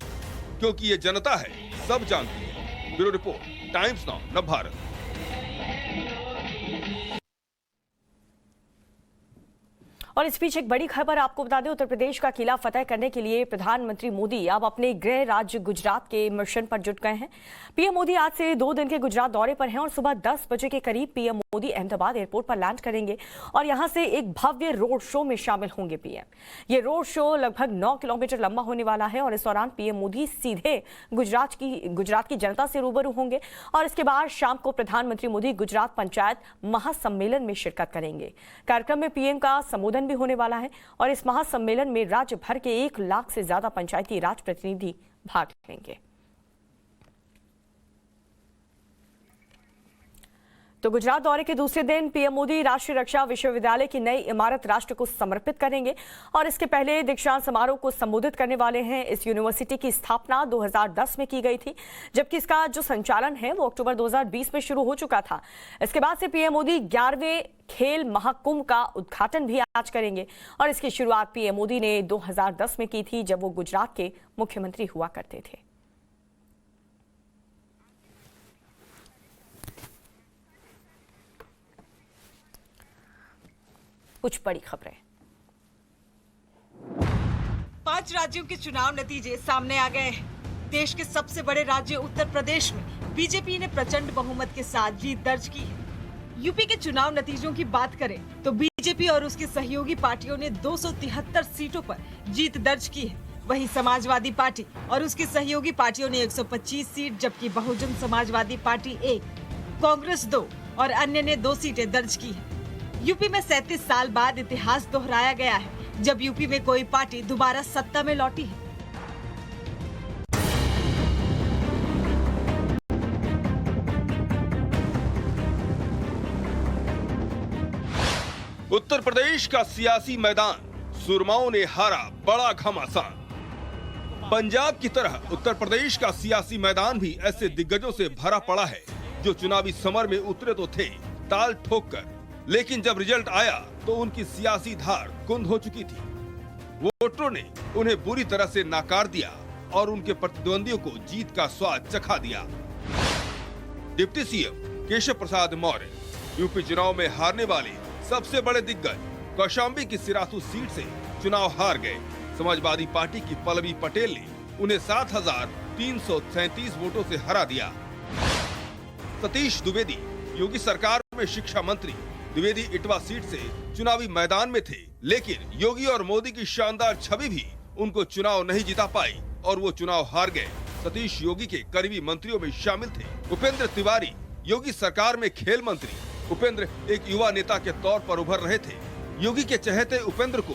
क्योंकि ये जनता है, सब जानती है। Bureau report, Times Now, Navbharat. और इस बीच एक बड़ी खबर आपको बता दें, उत्तर प्रदेश का किला फतेह करने के लिए प्रधानमंत्री मोदी अब अपने गृह राज्य गुजरात के मिशन पर जुट गए हैं। पीएम मोदी आज से 2 दिन के गुजरात दौरे पर हैं और सुबह 10 बजे के करीब पीएम मोदी अहमदाबाद एयरपोर्ट पर लैंड करेंगे और यहां से एक भव्य रोड शो में शामिल होंगे पीएम। ये रोड शो लगभग 9 किलोमीटर लंबा होने वाला है और इस दौरान पीएम मोदी सीधे गुजरात की जनता से रूबरू होंगे और इसके बाद शाम को प्रधानमंत्री मोदी गुजरात पंचायत महासम्मेलन में शिरकत करेंगे। कार्यक्रम में पीएम का संबोधन भी होने वाला है और इस महासम्मेलन में राज्य भर के 1 लाख से ज्यादा पंचायती राज प्रतिनिधि भाग लेंगे। तो गुजरात दौरे के दूसरे दिन पीएम मोदी राष्ट्रीय रक्षा विश्वविद्यालय की नई इमारत राष्ट्र को समर्पित करेंगे और इसके पहले दीक्षांत समारोह को संबोधित करने वाले हैं। इस यूनिवर्सिटी की स्थापना 2010 में की गई थी, जबकि इसका जो संचालन है वो अक्टूबर 2020 में शुरू हो चुका था। इसके बाद से पीएम मोदी 11वें खेल महाकुंभ का उद्घाटन भी आज करेंगे और इसकी शुरुआत पीएम मोदी ने 2010 में की थी, जब वो गुजरात के मुख्यमंत्री हुआ करते थे। कुछ बड़ी खबरें। 5 राज्यों के चुनाव नतीजे सामने आ गए हैं। देश के सबसे बड़े राज्य उत्तर प्रदेश में बीजेपी ने प्रचंड बहुमत के साथ जीत दर्ज की है। यूपी के चुनाव नतीजों की बात करें तो बीजेपी और उसकी सहयोगी पार्टियों ने 273 सीटों पर जीत दर्ज की है। वहीं समाजवादी पार्टी और उसकी सहयोगी पार्टियों ने 125 सीट, जबकि बहुजन समाजवादी पार्टी 1, कांग्रेस 2 और अन्य ने 2 सीटें दर्ज की है। यूपी में 37 साल बाद इतिहास दोहराया गया है, जब यूपी में कोई पार्टी दोबारा सत्ता में लौटी है। उत्तर प्रदेश का सियासी मैदान, सुरमाओं ने हारा बड़ा घमासान। पंजाब की तरह उत्तर प्रदेश का सियासी मैदान भी ऐसे दिग्गजों से भरा पड़ा है जो चुनावी समर में उतरे तो थे ताल ठोक कर, लेकिन जब रिजल्ट आया तो उनकी सियासी धार कुंद हो चुकी थी। वोटरों ने उन्हें बुरी तरह से नाकार दिया और उनके प्रतिद्वंदियों को जीत का स्वाद चखा दिया। Deputy CM Keshav Prasad Maurya UP चुनाव में हारने वाले सबसे बड़े दिग्गज, कौशाम्बी की सिराथू सीट से चुनाव हार गए। समाजवादी पार्टी की पल्लवी पटेल ने उन्हें 7,337 वोटों से हरा दिया। सतीश द्विवेदी योगी सरकार में शिक्षा मंत्री, द्विवेदी इटवा सीट से चुनावी मैदान में थे, लेकिन योगी और मोदी की शानदार छवि भी उनको चुनाव नहीं जिता पाई और वो चुनाव हार गए। सतीश योगी के करीबी मंत्रियों में शामिल थे। उपेंद्र तिवारी योगी सरकार में खेल मंत्री, उपेंद्र एक युवा नेता के तौर पर उभर रहे थे। योगी के चहेते उपेंद्र को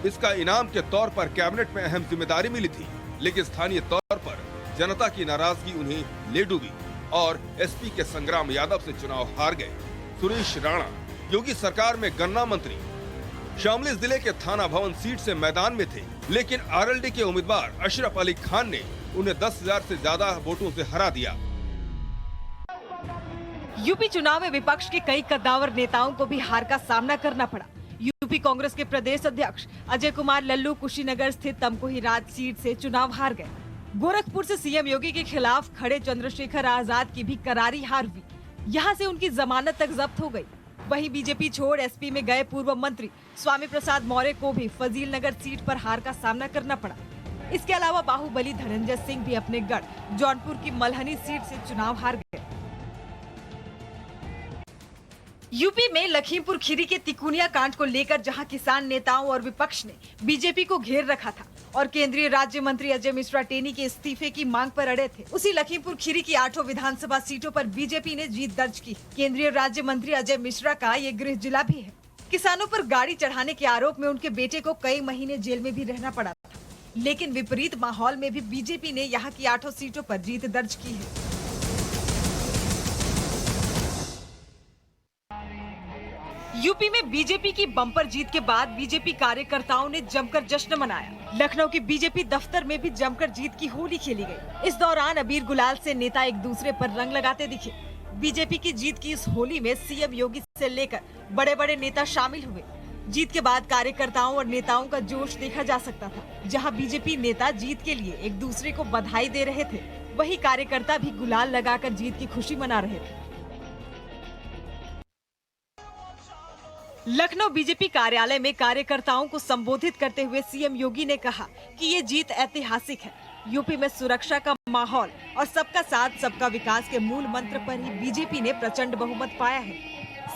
इसका इनाम के तौर पर कैबिनेट में अहम जिम्मेदारी मिली थी, लेकिन स्थानीय तौर पर जनता की नाराजगी उन्हें ले डूबी और एसपी के संग्राम यादव से चुनाव हार गए। सुरेश राणा योगी सरकार में गन्ना मंत्री, शामली जिले के थाना भवन सीट से मैदान में थे, लेकिन आरएलडी के उम्मीदवार अशरफ अली खान ने उन्हें 10,000 से ज्यादा वोटों से हरा दिया। यूपी चुनाव में विपक्ष के कई कद्दावर नेताओं को भी हार का सामना करना पड़ा। यूपी कांग्रेस के प्रदेश अध्यक्ष अजय कुमार लल्लू कुशीनगर स्थित तमकुही राज सीट से चुनाव हार गए। गोरखपुर से सीएम योगी के खिलाफ खड़े चंद्रशेखर आजाद की भी करारी हार हुई। यहां से उनकी जमानत तक जब्त हो गई। वहीं बीजेपी छोड़ एसपी में गए पूर्व मंत्री स्वामी प्रसाद मौर्य को भी फजील नगर सीट पर हार का सामना करना पड़ा। इसके अलावा बाहुबली धनंजय सिंह भी अपने गढ़ जौनपुर की मलहनी सीट से चुनाव हार गए। यूपी में लखीमपुर खीरी के तिकुनिया कांड को लेकर जहां किसान नेताओं और विपक्ष ने बीजेपी को घेर रखा था और केंद्रीय राज्य मंत्री अजय मिश्रा टेनी के इस्तीफे की मांग पर अड़े थे, उसी लखीमपुर खीरी की 8 विधानसभा सीटों पर बीजेपी ने जीत दर्ज की। केंद्रीय राज्य मंत्री अजय मिश्रा का ये गृह जिला भी है। किसानों पर गाड़ी चढ़ाने के आरोप में उनके बेटे को कई महीने जेल में भी रहना पड़ा था, लेकिन विपरीत माहौल में भी बीजेपी ने यहाँ की 8 सीटों पर जीत दर्ज की है। यूपी में बीजेपी की बम्पर जीत के बाद बीजेपी कार्यकर्ताओं ने जमकर जश्न मनाया। लखनऊ के बीजेपी दफ्तर में भी जमकर जीत की होली खेली गई। इस दौरान अबीर गुलाल से नेता एक दूसरे पर रंग लगाते दिखे। बीजेपी की जीत की इस होली में सीएम योगी से लेकर बड़े बड़े नेता शामिल हुए। जीत के बाद कार्यकर्ताओं और नेताओं का जोश देखा जा सकता था। जहां बीजेपी नेता जीत के लिए एक दूसरे को बधाई दे रहे थे, वहीं कार्यकर्ता भी गुलाल लगाकर जीत की खुशी मना रहे थे। लखनऊ बीजेपी कार्यालय में कार्यकर्ताओं को संबोधित करते हुए सीएम योगी ने कहा कि ये जीत ऐतिहासिक है। यूपी में सुरक्षा का माहौल और सबका साथ सबका विकास के मूल मंत्र पर ही बीजेपी ने प्रचंड बहुमत पाया है।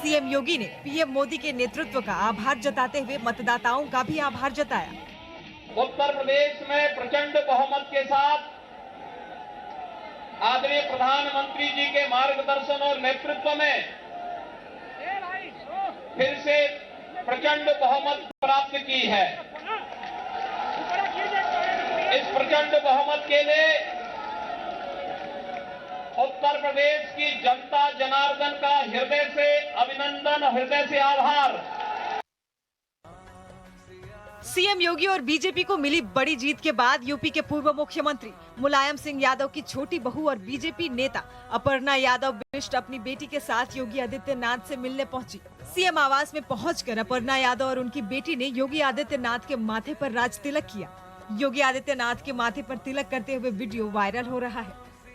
सीएम योगी ने पीएम मोदी के नेतृत्व का आभार जताते हुए मतदाताओं का भी आभार जताया। उत्तर प्रदेश में प्रचंड बहुमत के साथ आदरणीय प्रधानमंत्री जी के मार्गदर्शन और नेतृत्व में फिर से प्रचंड बहुमत प्राप्त की है। इस प्रचंड बहुमत के लिए उत्तर प्रदेश की जनता जनार्दन का हृदय से अभिनंदन, हृदय से आभार। सीएम योगी और बीजेपी को मिली बड़ी जीत के बाद यूपी के पूर्व मुख्यमंत्री मुलायम सिंह यादव की छोटी बहू और बीजेपी नेता अपर्णा यादव बिष्ट अपनी बेटी के साथ योगी आदित्यनाथ से मिलने पहुंची। सीएम आवास में पहुंचकर अपर्णा यादव और उनकी बेटी ने योगी आदित्यनाथ के माथे पर राज तिलक किया। योगी आदित्यनाथ के माथे पर तिलक करते हुए वीडियो वायरल हो रहा है,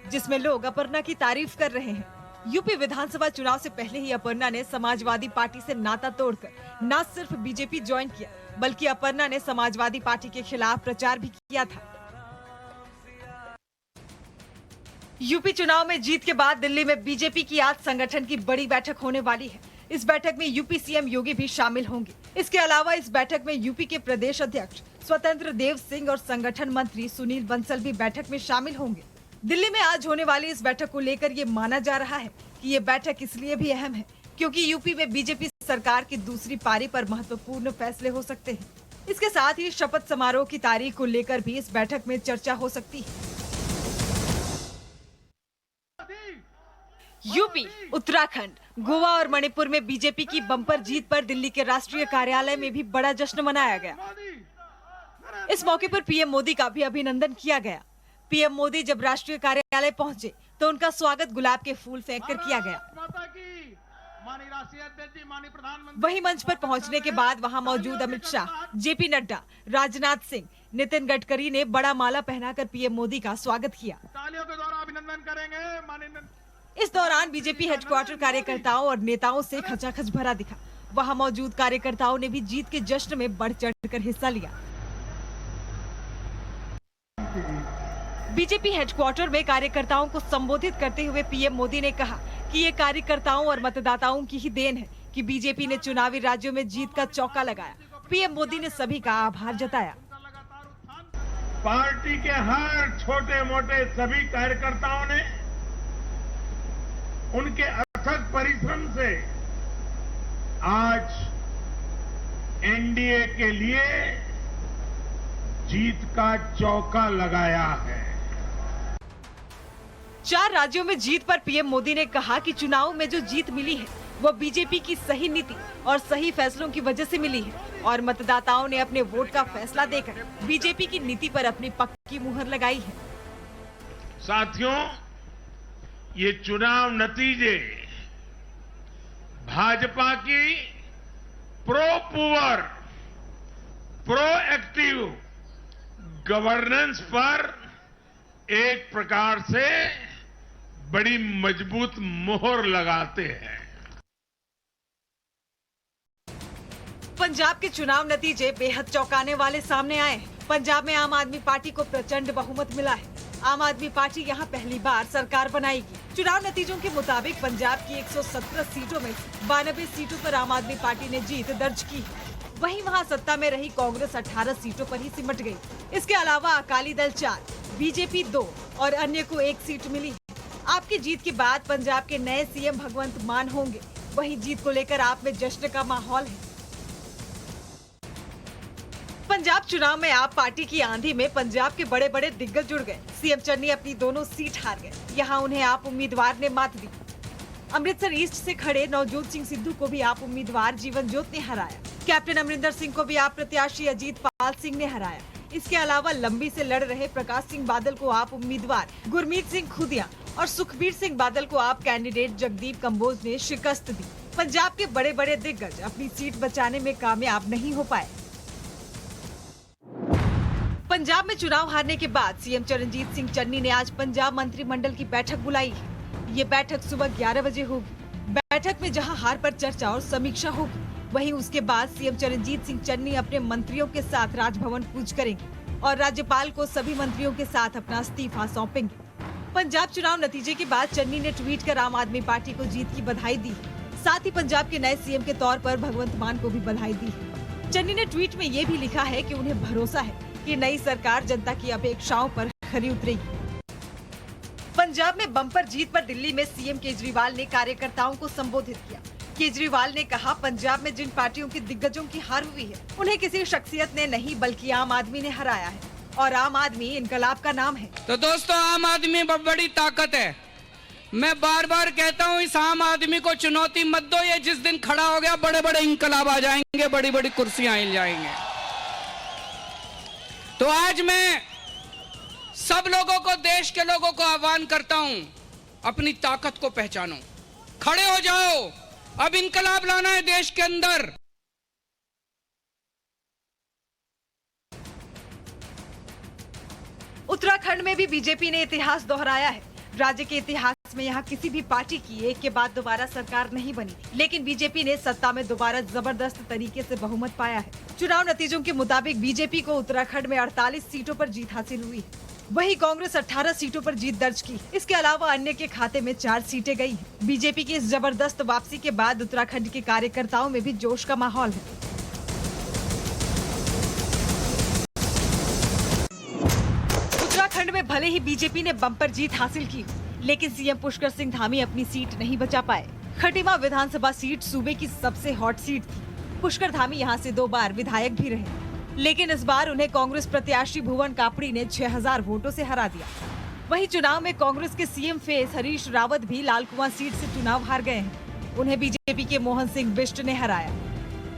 जिसमें लोग अपर्णा की तारीफ कर रहे हैं। यूपी विधानसभा चुनाव से पहले ही अपर्णा ने समाजवादी पार्टी से नाता तोड़कर न सिर्फ बीजेपी ज्वाइन किया, बल्कि अपर्णा ने समाजवादी पार्टी के खिलाफ प्रचार भी किया था। यूपी चुनाव में जीत के बाद दिल्ली में बीजेपी की आज संगठन की बड़ी बैठक होने वाली है। इस बैठक में यूपी सीएम योगी भी शामिल होंगे। इसके अलावा इस बैठक में यूपी के प्रदेश अध्यक्ष स्वतंत्र देव सिंह और संगठन मंत्री सुनील बंसल भी बैठक में शामिल होंगे। दिल्ली में आज होने वाली इस बैठक को लेकर ये माना जा रहा है कि ये बैठक इसलिए भी अहम है क्योंकि यूपी में बीजेपी सरकार की दूसरी पारी पर महत्वपूर्ण फैसले हो सकते हैं। इसके साथ ही शपथ समारोह की तारीख को लेकर भी इस बैठक में चर्चा हो सकती है। यूपी, उत्तराखंड, गोवा और मणिपुर में बीजेपी की बम्पर जीत पर दिल्ली के राष्ट्रीय कार्यालय में भी बड़ा जश्न मनाया गया। इस मौके पर पीएम मोदी का भी अभिनंदन किया गया। पीएम मोदी जब राष्ट्रीय कार्यालय पहुंचे तो उनका स्वागत गुलाब के फूल फेंककर किया गया। वहीं मंच पर पहुंचने के बाद वहां मौजूद अमित शाह, जेपी नड्डा, राजनाथ सिंह, नितिन गडकरी ने बड़ा माला पहनाकर पीएम मोदी का स्वागत किया। तालियों के द्वारा अभिनंदन करेंगे। इस दौरान बीजेपी हेडक्वार्टर कार्यकर्ताओं और नेताओं से खचाखच भरा दिखा। वहां मौजूद कार्यकर्ताओं ने भी जीत के जश्न में बढ़ चढ़कर हिस्सा लिया। बीजेपी हेडक्वार्टर में कार्यकर्ताओं को संबोधित करते हुए पीएम मोदी ने कहा कि ये कार्यकर्ताओं और मतदाताओं की ही देन है कि बीजेपी ने चुनावी राज्यों में जीत का चौका लगाया। पीएम मोदी ने सभी का आभार जताया। पार्टी के हर छोटे मोटे सभी कार्यकर्ताओं ने उनके अथक परिश्रम से आज एनडीए के लिए जीत का चौका लगाया है। 4 राज्यों में जीत पर पीएम मोदी ने कहा कि चुनाव में जो जीत मिली है वो बीजेपी की सही नीति और सही फैसलों की वजह से मिली है। और मतदाताओं ने अपने वोट का फैसला देकर बीजेपी की नीति पर अपनी पक्की मुहर लगाई है। साथियों, ये चुनाव नतीजे भाजपा की pro poor, pro active governance पर एक प्रकार से बड़ी मजबूत मोहर लगाते हैं। पंजाब के चुनाव नतीजे बेहद चौंकाने वाले सामने आए हैं। पंजाब में आम आदमी पार्टी को प्रचंड बहुमत मिला है। आम आदमी पार्टी यहां पहली बार सरकार बनाएगी। चुनाव नतीजों के मुताबिक पंजाब की 117 सीटों में 92 सीटों पर आम आदमी पार्टी ने जीत दर्ज की है। वहीं वहां सत्ता में रही कांग्रेस 18 सीटों पर ही सिमट गई। इसके अलावा अकाली दल 4, बीजेपी 2 और अन्य को 1 सीट मिली है। आपकी जीत के बाद पंजाब के नए सीएम भगवंत मान होंगे। वहीं जीत को लेकर आप में जश्न का माहौल है। पंजाब चुनाव में आप पार्टी की आंधी में पंजाब के बड़े बड़े दिग्गज जुड़ गए। सीएम चन्नी अपनी दोनों सीट हार गए। यहाँ उन्हें आप उम्मीदवार ने मात दी। अमृतसर ईस्ट से खड़े नवजोत सिंह सिद्धू को भी आप उम्मीदवार जीवन ज्योत ने हराया। कैप्टन अमरिंदर सिंह को भी आप प्रत्याशी अजीत पाल सिंह ने हराया। इसके अलावा लंबी से लड़ रहे प्रकाश सिंह बादल को आप उम्मीदवार गुरमीत सिंह खुदिया और सुखबीर सिंह बादल को आप कैंडिडेट जगदीप कंबोज ने शिकस्त दी। पंजाब के बड़े बड़े दिग्गज अपनी सीट बचाने में कामयाब नहीं हो पाए। पंजाब में चुनाव हारने के बाद सीएम चरणजीत सिंह चन्नी ने आज पंजाब मंत्रिमंडल की बैठक बुलाई है। ये बैठक सुबह 11 बजे होगी। बैठक में जहां हार पर चर्चा और समीक्षा होगी, वहीं उसके बाद सीएम चरणजीत सिंह चन्नी अपने मंत्रियों के साथ राजभवन कूच करेंगे और राज्यपाल को सभी मंत्रियों के साथ अपना इस्तीफा सौंपेंगे। पंजाब चुनाव नतीजे के बाद चन्नी ने ट्वीट कर आम आदमी पार्टी को जीत की बधाई दी। साथ ही पंजाब के नए सीएम के तौर पर भगवंत मान को भी बधाई दी है। चन्नी ने ट्वीट में ये भी लिखा है कि उन्हें भरोसा है कि नई सरकार जनता की अपेक्षाओं पर खरी उतरेगी। पंजाब में बम्पर जीत पर दिल्ली में सीएम केजरीवाल ने कार्यकर्ताओं को संबोधित किया। केजरीवाल ने कहा, पंजाब में जिन पार्टियों के दिग्गजों की हार हुई है, उन्हें किसी शख्सियत ने नहीं बल्कि आम आदमी ने हराया है और आम आदमी इनकलाब का नाम है। तो दोस्तों, आम आदमी बहुत बड़ी ताकत है। मैं बार बार कहता हूँ, इस आम आदमी को चुनौती मत दो। ये जिस दिन खड़ा हो गया, बड़े बड़े इनकलाब आ जाएंगे, बड़ी बड़ी कुर्सियां हिल जाएंगे। तो आज मैं सब लोगों को, देश के लोगों को आह्वान करता हूं, अपनी ताकत को पहचानो, खड़े हो जाओ। अब इनकलाब लाना है देश के अंदर। उत्तराखंड में भी बीजेपी ने इतिहास दोहराया है। राज्य के इतिहास में यहाँ किसी भी पार्टी की एक के बाद दोबारा सरकार नहीं बनी, लेकिन बीजेपी ने सत्ता में दोबारा जबरदस्त तरीके से बहुमत पाया है। चुनाव नतीजों के मुताबिक बीजेपी को उत्तराखंड में 48 सीटों पर जीत हासिल हुई है। वहीं कांग्रेस 18 सीटों पर जीत दर्ज की। इसके अलावा अन्य के खाते में 4 सीटें गई हैं। बीजेपी की इस जबरदस्त वापसी के बाद उत्तराखंड के कार्यकर्ताओं में भी जोश का माहौल है। उत्तराखंड में भले ही बीजेपी ने बम्पर जीत हासिल की, लेकिन सीएम पुष्कर सिंह धामी अपनी सीट नहीं बचा पाए। खटीमा विधानसभा सीट सूबे की सबसे हॉट सीट थी। पुष्कर धामी यहां से 2 बार विधायक भी रहे, लेकिन इस बार उन्हें कांग्रेस प्रत्याशी भुवन कापड़ी ने 6000 वोटों से हरा दिया। वहीं चुनाव में कांग्रेस के सीएम फेस हरीश रावत भी लाल कुआं सीट से चुनाव हार गए हैं। उन्हें बीजेपी के मोहन सिंह बिष्ट ने हराया।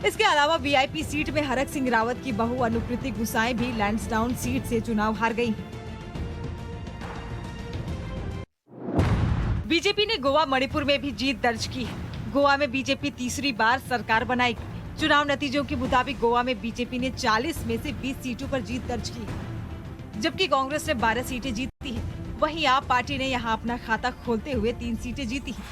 इसके अलावा वीआईपी सीट में हरक सिंह रावत की बहू अनुकृति गुसाई भी लैंसडाउन सीट से चुनाव हार गई हैं। बीजेपी ने गोवा, मणिपुर में भी जीत दर्ज की है। गोवा में बीजेपी तीसरी बार सरकार बनाएगी। चुनाव नतीजों के मुताबिक गोवा में बीजेपी ने 40 में से 20 सीटों पर जीत दर्ज की है, जबकि कांग्रेस ने 12 सीटें जीती हैं। वहीं आप पार्टी ने यहां अपना खाता खोलते हुए 3 सीटें जीती हैं।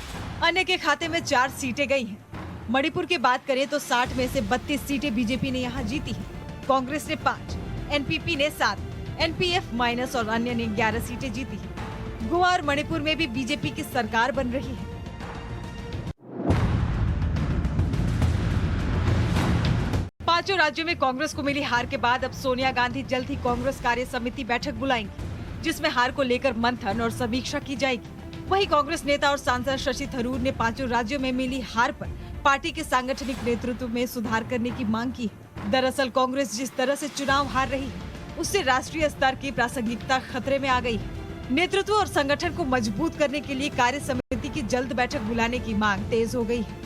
अन्य के खाते में 4 सीटें गई हैं। मणिपुर की बात करें तो 60 में से 32 सीटें बीजेपी ने यहां जीती हैं। कांग्रेस ने 5, एनपीपी ने 7, एनपीएफ माइनस और अन्य ने 11 सीटें जीती हैं। गोवा और मणिपुर में भी बीजेपी की सरकार बन रही है। पांचों राज्यों में कांग्रेस को मिली हार के बाद अब सोनिया गांधी जल्द ही कांग्रेस कार्य समिति बैठक बुलाएंगी, जिसमें हार को लेकर मंथन और समीक्षा की जाएगी। वहीं कांग्रेस नेता और सांसद शशि थरूर ने पांचों राज्यों में मिली हार पर पार्टी के सांगठनिक नेतृत्व में सुधार करने की मांग की है। दरअसल कांग्रेस जिस तरह से चुनाव हार रही है, उससे राष्ट्रीय स्तर की प्रासंगिकता खतरे में आ गई है। नेतृत्व और संगठन को मजबूत करने के लिए कार्य समिति की जल्द बैठक बुलाने की मांग तेज हो गई है।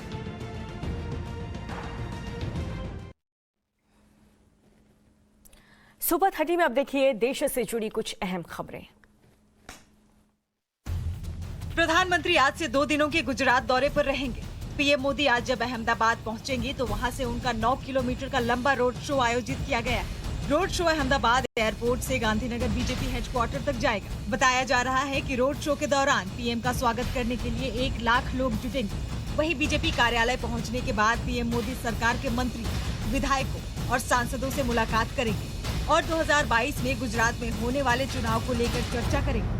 सुपर 30 में अब देखिए देश से जुड़ी कुछ अहम खबरें। प्रधानमंत्री आज से 2 दिनों के गुजरात दौरे पर रहेंगे। पीएम मोदी आज जब अहमदाबाद पहुंचेंगे तो वहां से उनका 9 किलोमीटर का लंबा रोड शो आयोजित किया गया है। रोड शो अहमदाबाद एयरपोर्ट से गांधीनगर बीजेपी हेडक्वार्टर तक जाएगा। बताया जा रहा है कि रोड शो के दौरान पीएम का स्वागत करने के लिए 1 लाख लोग जुटेंगे। वहीं बीजेपी कार्यालय पहुंचने के बाद पीएम मोदी सरकार के मंत्री, विधायकों और सांसदों से मुलाकात करेंगे और 2022 में गुजरात में होने वाले चुनाव को लेकर चर्चा करेंगे।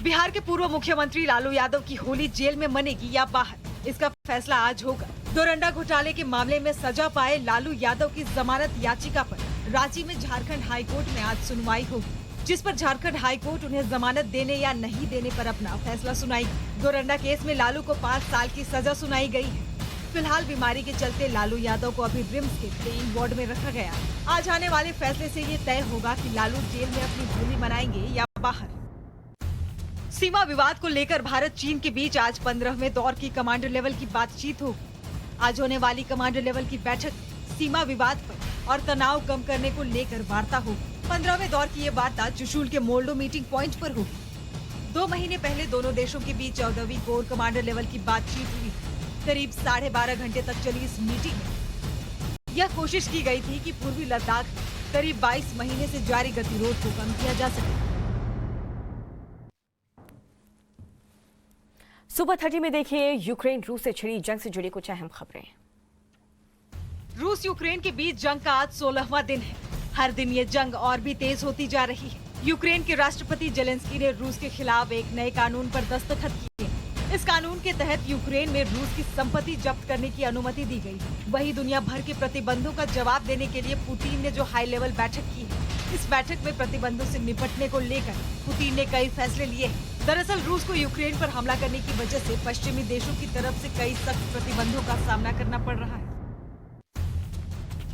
बिहार के पूर्व मुख्यमंत्री लालू यादव की होली जेल में मनेगी या बाहर, इसका फैसला आज होगा। डोरंडा घोटाले के मामले में सजा पाए लालू यादव की जमानत याचिका पर रांची में झारखंड हाईकोर्ट में आज सुनवाई होगी, जिस पर झारखंड हाईकोर्ट उन्हें जमानत देने या नहीं देने पर अपना फैसला सुनाएगी। डोरंडा केस में लालू को 5 साल की सजा सुनाई गई है। फिलहाल बीमारी के चलते लालू यादव को अभी रिम्स के पेइंग वार्ड में रखा गया। आज आने वाले फैसले से ये तय होगा कि लालू जेल में अपनी होली मनाएंगे या बाहर। सीमा विवाद को लेकर भारत चीन के बीच आज 15वें दौर की कमांडर लेवल की बातचीत होगी। आज होने वाली कमांडर लेवल की बैठक सीमा विवाद पर और तनाव कम करने को लेकर वार्ता होगी। 15वें दौर की ये वार्ता चुशूल के मोल्डो मीटिंग पॉइंट पर होगी। 2 महीने पहले दोनों देशों के बीच 14वीं कोर कमांडर लेवल की बातचीत हुई। करीब 12.5 घंटे तक चली इस मीटिंग में यह कोशिश की गई थी कि पूर्वी लद्दाख में करीब 22 महीने से जारी गतिरोध को कम किया जा सके। सुपर 30 में देखिए यूक्रेन रूस से छिड़ी जंग से जुड़ी कुछ अहम खबरें। रूस यूक्रेन के बीच जंग का आज 16वां दिन है। हर दिन ये जंग और भी तेज होती जा रही है। यूक्रेन के राष्ट्रपति जेलेंस्की ने रूस के खिलाफ एक नए कानून पर दस्तखत किए। इस कानून के तहत यूक्रेन में रूस की संपत्ति जब्त करने की अनुमति दी गई। वहीं दुनिया भर के प्रतिबंधों का जवाब देने के लिए पुतिन ने जो हाई लेवल बैठक की है, इस बैठक में प्रतिबंधों से निपटने को लेकर पुतिन ने कई फैसले लिए हैं। दरअसल रूस को यूक्रेन पर हमला करने की वजह से पश्चिमी देशों की तरफ से कई सख्त प्रतिबंधों का सामना करना पड़ रहा है।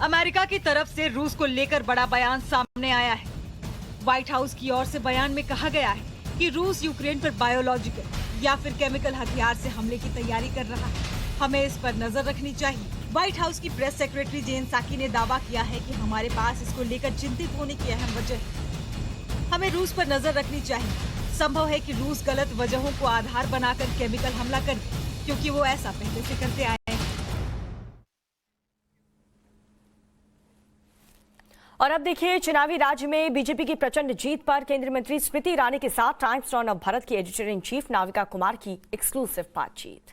अमेरिका की तरफ से रूस को लेकर बड़ा बयान सामने आया है। व्हाइट हाउस की ओर से बयान में कहा गया है कि रूस यूक्रेन पर बायोलॉजिकल या फिर केमिकल हथियार से हमले की तैयारी कर रहा है। हमें इस पर नजर रखनी चाहिए। व्हाइट हाउस की प्रेस सेक्रेटरी जेन साकी ने दावा किया है कि हमारे पास इसको लेकर चिंतित होने की अहम वजह है। हमें रूस पर नजर रखनी चाहिए। संभव है कि रूस गलत वजहों को आधार बनाकर केमिकल हमला कर दे, क्योंकि वो ऐसा पहले से करते आए हैं। और अब देखिए चुनावी राज्य में बीजेपी की प्रचंड जीत पर केंद्रीय मंत्री स्मृति ईरानी के साथ टाइम्स नाउ ऑफ भारत की editor in chief Navika Kumar की एक्सक्लूसिव बातचीत।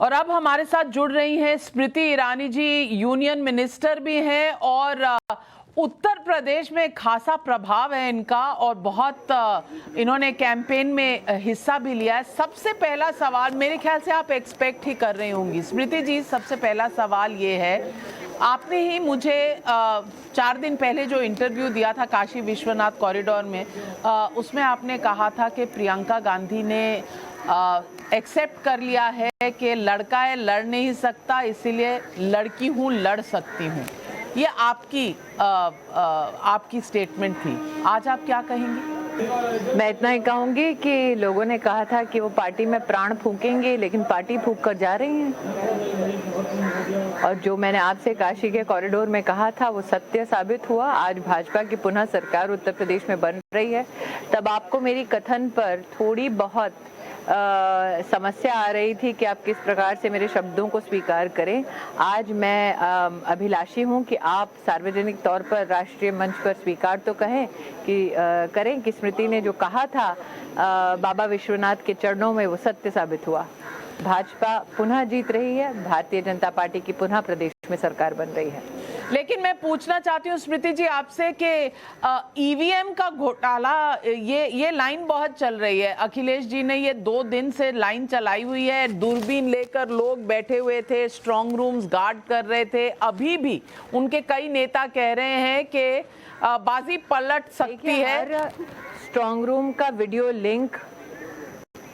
और अब हमारे साथ जुड़ रही हैं स्मृति ईरानी जी, यूनियन मिनिस्टर भी हैं और उत्तर प्रदेश में खासा प्रभाव है इनका और बहुत इन्होंने कैंपेन में हिस्सा भी लिया है। सबसे पहला सवाल मेरे ख्याल से आप एक्सपेक्ट ही कर रही होंगी स्मृति जी, सबसे पहला सवाल ये है, आपने ही मुझे 4 दिन पहले जो इंटरव्यू दिया था काशी विश्वनाथ कॉरिडोर में, उसमें आपने कहा था कि प्रियंका गांधी ने एक्सेप्ट कर लिया है कि लड़का है लड़ नहीं सकता, इसीलिए लड़की हूँ लड़ सकती हूँ। ये आपकी स्टेटमेंट थी, आज आप क्या कहेंगे? मैं इतना ही कहूंगी कि लोगों ने कहा था कि वो पार्टी में प्राण फूकेंगे, लेकिन पार्टी फूक कर जा रही हैं। और जो मैंने आपसे काशी के कॉरिडोर में कहा था वो सत्य साबित हुआ। आज भाजपा की पुनः सरकार उत्तर प्रदेश में बन रही है। तब आपको मेरी कथन पर थोड़ी बहुत समस्या आ रही थी कि आप किस प्रकार से मेरे शब्दों को स्वीकार करें। आज मैं अभिलाषी हूं कि आप सार्वजनिक तौर पर राष्ट्रीय मंच पर स्वीकार तो करें कि स्मृति ने जो कहा था बाबा विश्वनाथ के चरणों में वो सत्य साबित हुआ। भाजपा पुनः जीत रही है, भारतीय जनता पार्टी की पुनः प्रदेश में सरकार बन रही है। लेकिन मैं पूछना चाहती हूँ स्मृति जी आपसे कि ईवीएम का घोटाला, ये लाइन बहुत चल रही है। अखिलेश जी ने ये 2 दिन से लाइन चलाई हुई है, दूरबीन लेकर लोग बैठे हुए थे, स्ट्रांग रूम्स गार्ड कर रहे थे। अभी भी उनके कई नेता कह रहे हैं कि बाजी पलट सकती है। स्ट्रांग रूम का वीडियो लिंक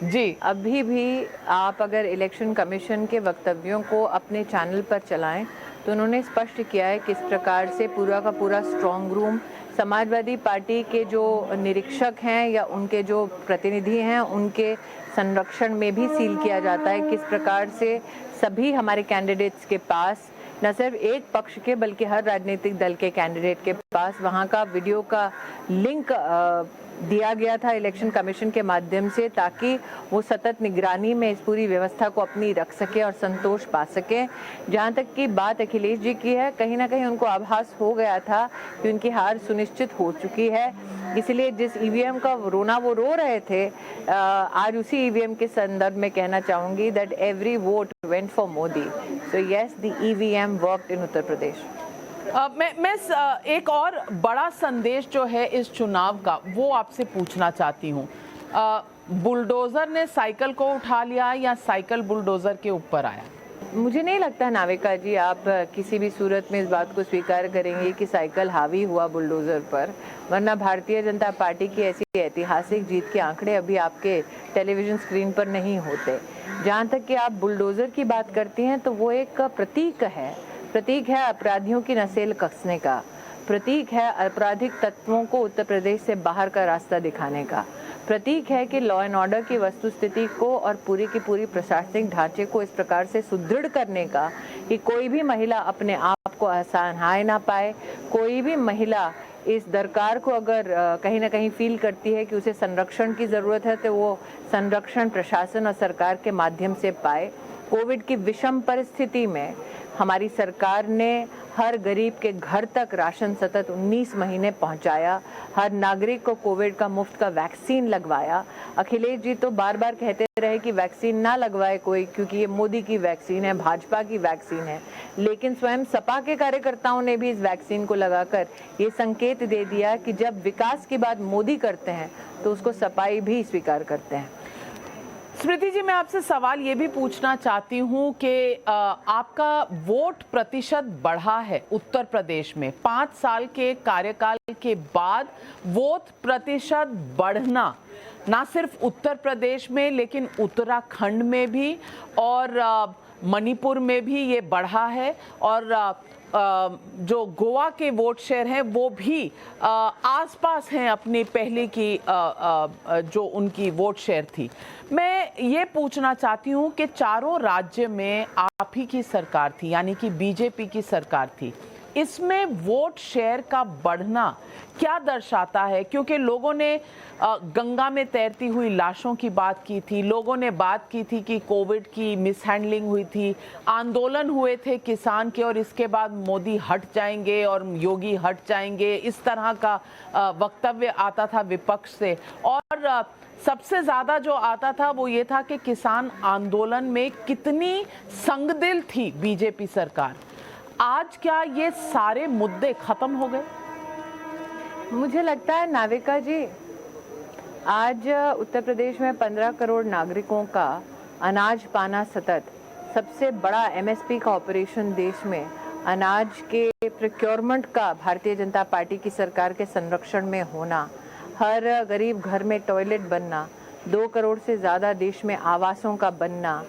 जी अभी भी आप अगर इलेक्शन कमीशन के वक्तव्यों को अपने चैनल पर चलाएं तो उन्होंने स्पष्ट किया है किस प्रकार से पूरा का पूरा स्ट्रांग रूम समाजवादी पार्टी के जो निरीक्षक हैं या उनके जो प्रतिनिधि हैं उनके संरक्षण में भी सील किया जाता है, किस प्रकार से सभी हमारे कैंडिडेट्स के पास, न सिर्फ एक पक्ष के बल्कि हर राजनीतिक दल के कैंडिडेट के पास वहाँ का वीडियो का लिंक दिया गया था इलेक्शन कमीशन के माध्यम से, ताकि वो सतत निगरानी में इस पूरी व्यवस्था को अपनी रख सके और संतोष पा सके। जहाँ तक की बात अखिलेश जी की है, कहीं ना कहीं उनको आभास हो गया था कि उनकी हार सुनिश्चित हो चुकी है, इसलिए जिस ईवीएम का रोना वो रो रहे थे, आज उसी ईवीएम के संदर्भ में कहना चाहूंगी that every vote went for Modi, so yes the EVM worked in Uttar Pradesh. मैं एक और बड़ा संदेश जो है इस चुनाव का वो आपसे पूछना चाहती हूँ। बुलडोजर ने साइकिल को उठा लिया या साइकिल बुलडोजर के ऊपर आया? मुझे नहीं लगता नाविका जी आप किसी भी सूरत में इस बात को स्वीकार करेंगे कि साइकिल हावी हुआ बुलडोजर पर, वरना भारतीय जनता पार्टी की ऐसी ऐतिहासिक जीत के आंकड़े अभी आपके टेलीविजन स्क्रीन पर नहीं होते। जहाँ तक कि आप बुलडोजर की बात करती हैं तो वो एक प्रतीक है अपराधियों की नसेल कसने का, प्रतीक है आपराधिक तत्वों को उत्तर प्रदेश से बाहर का रास्ता दिखाने का, प्रतीक है कि लॉ एंड ऑर्डर की वस्तुस्थिति को और पूरी की पूरी प्रशासनिक ढांचे को इस प्रकार से सुदृढ़ करने का कि कोई भी महिला अपने आप को असहाय ना पाए। कोई भी महिला इस दरकार को अगर कहीं ना कहीं फील करती है कि उसे संरक्षण की ज़रूरत है तो वो संरक्षण प्रशासन और सरकार के माध्यम से पाए। कोविड की विषम परिस्थिति में हमारी सरकार ने हर गरीब के घर तक राशन सतत 19 महीने पहुंचाया, हर नागरिक को कोविड का मुफ्त का वैक्सीन लगवाया। अखिलेश जी तो बार बार कहते रहे कि वैक्सीन ना लगवाए कोई, क्योंकि ये मोदी की वैक्सीन है, भाजपा की वैक्सीन है, लेकिन स्वयं सपा के कार्यकर्ताओं ने भी इस वैक्सीन को लगाकर ये संकेत दे दिया कि जब विकास की बात मोदी करते हैं तो उसको सपाई भी स्वीकार करते हैं। स्मृति जी, मैं आपसे सवाल ये भी पूछना चाहती हूँ कि आपका वोट प्रतिशत बढ़ा है उत्तर प्रदेश में 5 साल के कार्यकाल के बाद। वोट प्रतिशत बढ़ना ना सिर्फ उत्तर प्रदेश में लेकिन उत्तराखंड में भी और मणिपुर में भी ये बढ़ा है, और जो गोवा के वोट शेयर हैं वो भी आसपास हैं अपनी पहले की जो उनकी वोट शेयर थी। मैं ये पूछना चाहती हूँ कि चारों राज्य में आप ही की सरकार थी, यानी कि बीजेपी की सरकार थी, इसमें वोट शेयर का बढ़ना क्या दर्शाता है? क्योंकि लोगों ने गंगा में तैरती हुई लाशों की बात की थी, लोगों ने बात की थी कि कोविड की मिसहैंडलिंग हुई थी, आंदोलन हुए थे किसान के और इसके बाद मोदी हट जाएंगे और योगी हट जाएंगे, इस तरह का वक्तव्य आता था विपक्ष से। और सबसे ज़्यादा जो आता था वो ये था कि किसान आंदोलन में कितनी संगदिल थी बीजेपी सरकार। आज क्या ये सारे मुद्दे खत्म हो गए? मुझे लगता है नाविका जी, आज उत्तर प्रदेश में 15 करोड़ नागरिकों का अनाज पाना सतत सबसे बड़ा एमएसपी का ऑपरेशन देश में, अनाज के प्रोक्योरमेंट का भारतीय जनता पार्टी की सरकार के संरक्षण में होना, हर गरीब घर में टॉयलेट बनना, 2 करोड़ से ज़्यादा देश में आवासों का बनना,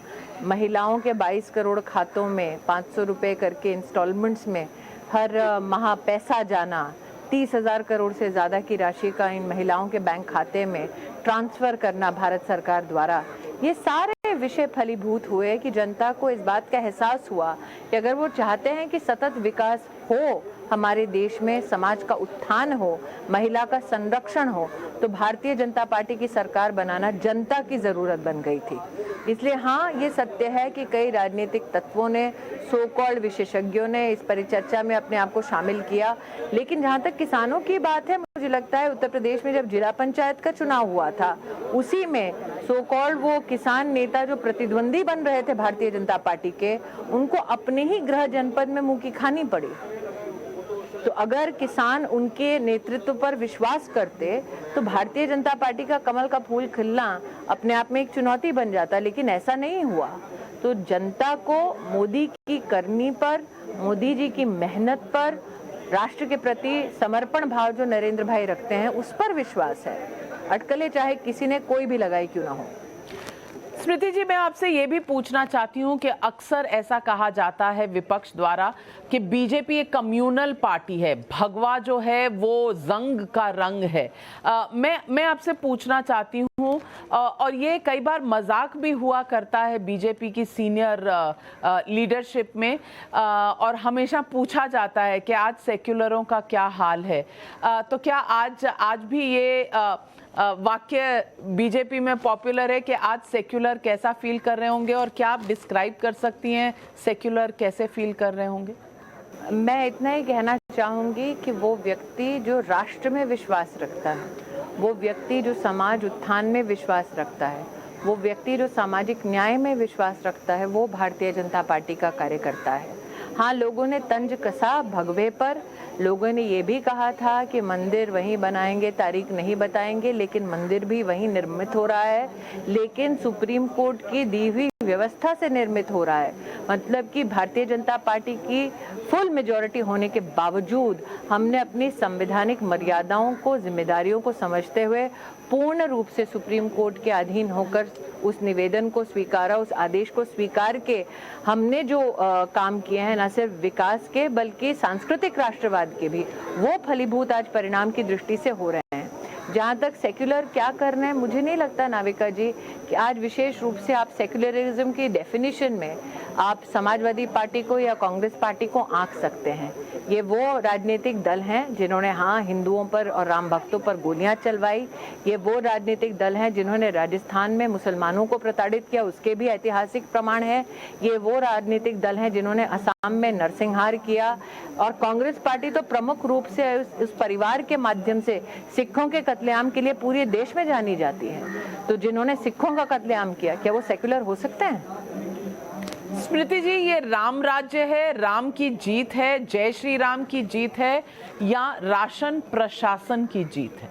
महिलाओं के 22 करोड़ खातों में 500 रुपये करके इंस्टॉलमेंट्स में हर माह पैसा जाना, 30,000 करोड़ से ज़्यादा की राशि का इन महिलाओं के बैंक खाते में ट्रांसफ़र करना भारत सरकार द्वारा, ये सारे विषय फलीभूत हुए कि जनता को इस बात का एहसास हुआ कि अगर वो चाहते हैं कि सतत विकास हो हमारे देश में, समाज का उत्थान हो, महिला का संरक्षण हो, तो भारतीय जनता पार्टी की सरकार बनाना जनता की ज़रूरत बन गई थी। इसलिए हाँ, ये सत्य है कि कई राजनीतिक तत्वों ने, सो कॉल्ड विशेषज्ञों ने इस परिचर्चा में अपने आप को शामिल किया, लेकिन जहाँ तक किसानों की बात है, मुझे लगता है उत्तर प्रदेश में जब जिला पंचायत का चुनाव हुआ था, उसी में सो कॉल्ड वो किसान नेता जो प्रतिद्वंदी बन रहे थे भारतीय जनता पार्टी के, उनको अपने ही गृह जनपद में मुंह की खानी पड़ी। तो अगर किसान उनके नेतृत्व पर विश्वास करते तो भारतीय जनता पार्टी का कमल का फूल खिलना अपने आप में एक चुनौती बन जाता, लेकिन ऐसा नहीं हुआ। तो जनता को मोदी की करनी पर, मोदी जी की मेहनत पर, राष्ट्र के प्रति समर्पण भाव जो नरेंद्र भाई रखते हैं उस पर विश्वास है, अटकलें चाहे किसी ने कोई भी लगाई क्यों ना हो। स्मृति जी, मैं आपसे ये भी पूछना चाहती हूँ कि अक्सर ऐसा कहा जाता है विपक्ष द्वारा कि बीजेपी एक कम्युनल पार्टी है, भगवा जो है वो जंग का रंग है। मैं आपसे पूछना चाहती हूँ, और ये कई बार मजाक भी हुआ करता है बीजेपी की सीनियर लीडरशिप में, और हमेशा पूछा जाता है कि आज सेक्युलरों का क्या हाल है। तो क्या आज भी ये वाक्य बीजेपी में पॉपुलर है कि आज सेक्युलर कैसा फील कर रहे होंगे, और क्या आप डिस्क्राइब कर सकती हैं सेक्युलर कैसे फील कर रहे होंगे? मैं इतना ही कहना चाहूँगी कि वो व्यक्ति जो राष्ट्र में विश्वास रखता है, वो व्यक्ति जो समाज उत्थान में विश्वास रखता है, वो व्यक्ति जो सामाजिक न्याय में विश्वास रखता है, वो भारतीय जनता पार्टी का कार्यकर्ता है। हाँ, लोगों ने तंज कसा भगवे पर, लोगों ने ये भी कहा था कि मंदिर वहीं बनाएंगे, तारीख नहीं बताएंगे, लेकिन मंदिर भी वहीं निर्मित हो रहा है, लेकिन सुप्रीम कोर्ट की दी हुई व्यवस्था से निर्मित हो रहा है। मतलब कि भारतीय जनता पार्टी की फुल मेजॉरिटी होने के बावजूद हमने अपनी संवैधानिक मर्यादाओं को, जिम्मेदारियों को समझते हुए पूर्ण रूप से सुप्रीम कोर्ट के अधीन होकर उस निवेदन को स्वीकारा, उस आदेश को स्वीकार के हमने जो काम किए हैं, न सिर्फ विकास के बल्कि सांस्कृतिक राष्ट्रवाद के भी, वो फलीभूत आज परिणाम की दृष्टि से हो रहे हैं। जहाँ तक सेक्युलर क्या करना है, मुझे नहीं लगता नाविका जी कि आज विशेष रूप से आप सेक्युलरिज्म की डेफिनेशन में आप समाजवादी पार्टी को या कांग्रेस पार्टी को आंक सकते हैं। ये वो राजनीतिक दल हैं जिन्होंने हाँ हिंदुओं पर और राम भक्तों पर गोलियां चलवाई। ये वो राजनीतिक दल हैं जिन्होंने राजस्थान में मुसलमानों को प्रताड़ित किया, उसके भी ऐतिहासिक प्रमाण है। ये वो राजनीतिक दल हैं जिन्होंने असम में नरसंहार किया। और कांग्रेस पार्टी तो प्रमुख रूप से उस परिवार के माध्यम से सिखों के कत्लेआम के लिए पूरे देश में जानी जाती है। तो जिन्होंने सिखों का कत्लेआम किया, क्या वो सेक्युलर हो सकते हैं? स्मृति जी, ये राम राज्य है, राम की जीत है, जय श्री राम की जीत है, या राशन प्रशासन की जीत है?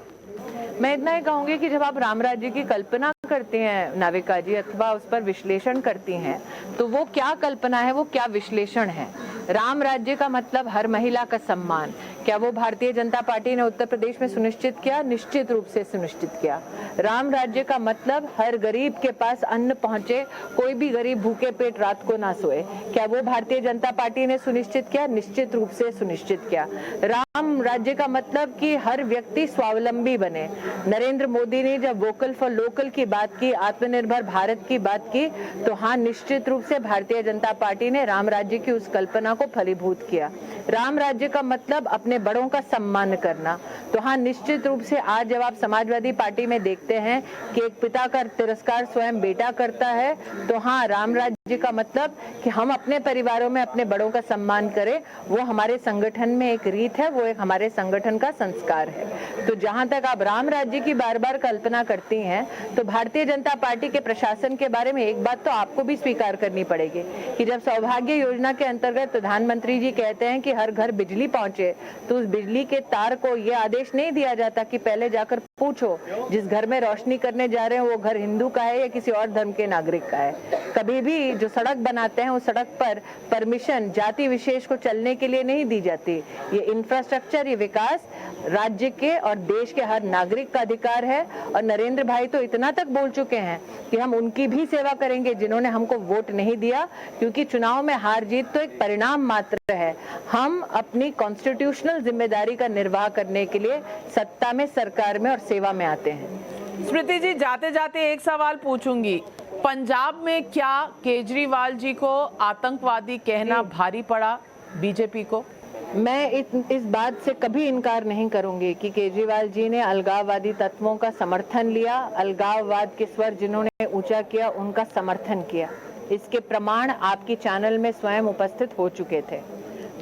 मैं इतना ही कहूंगी कि जब आप राम राज्य की कल्पना करते हैं नाविका जी, अथवा उस पर विश्लेषण करती हैं, तो वो क्या कल्पना है, वो क्या विश्लेषण है? राम राज्य का मतलब हर महिला का सम्मान, क्या वो भारतीय जनता पार्टी ने उत्तर प्रदेश में सुनिश्चित किया? निश्चित रूप से सुनिश्चित किया। राम राज्य का मतलब हर गरीब के पास अन्न पहुंचे, कोई भी गरीब भूखे पेट रात को ना सोए, क्या वो भारतीय जनता पार्टी ने सुनिश्चित किया? निश्चित रूप से सुनिश्चित किया। राम राज्य का मतलब कि हर व्यक्ति स्वावलंबी बने। नरेंद्र मोदी ने जब वोकल फॉर लोकल की बात की, आत्मनिर्भर भारत की बात की, तो हाँ निश्चित रूप से भारतीय जनता पार्टी ने राम राज्य की उस कल्पना को फलीभूत किया। राम राज्य का मतलब अपने बड़ों का सम्मान करना, तो हाँ निश्चित रूप से आज जब आप समाजवादी पार्टी में देखते हैं कि एक पिता का तिरस्कार स्वयं बेटा करता है, तो हाँ राम राज्य का मतलब कि हम अपने परिवारों में अपने बड़ों का सम्मान करें, वो हमारे संगठन में एक रीत है, वो एक हमारे संगठन का संस्कार है। तो जहां तक आप राम राज्य की बार बार कल्पना करती हैं, तो भारतीय जनता पार्टी के प्रशासन के बारे में एक बात तो आपको भी स्वीकार करनी पड़ेगी कि जब सौभाग्य योजना के अंतर्गत प्रधानमंत्री जी कहते हैं कि हर घर बिजली पहुंचे, तो उस बिजली के तार को ये आदेश नहीं दिया जाता कि पहले जाकर पूछो जिस घर में रोशनी करने जा रहे हैं वो घर हिंदू का है या किसी और धर्म के नागरिक का है। कभी भी जो सड़क बनाते हैं उस सड़क पर परमिशन जाति विशेष को चलने के लिए नहीं दी जाती। ये इंफ्रास्ट्रक्चर, ये विकास राज्य के और देश के हर नागरिक का अधिकार है। और नरेंद्र भाई तो इतना तक बोल चुके हैं कि हम उनकी भी सेवा करेंगे जिन्होंने हमको वोट नहीं दिया, क्योंकि चुनाव में हार जीत तो एक परिणाम मात्र है। हम अपनी कॉन्स्टिट्यूशनल जिम्मेदारी का निर्वाह करने के लिए सत्ता में, सरकार में और सेवा में आते हैं। स्मृति जी, जाते जाते एक सवाल पूछूंगी, पंजाब में क्या केजरीवाल जी को आतंकवादी कहना भारी पड़ा बीजेपी को? मैं इस बात से कभी इनकार नहीं करूंगी कि केजरीवाल जी ने अलगाववादी तत्वों का समर्थन लिया, अलगाववाद के स्वर जिन्होंने ऊंचा किया उनका समर्थन किया। इसके प्रमाण आपकी चैनल में स्वयं उपस्थित हो चुके थे।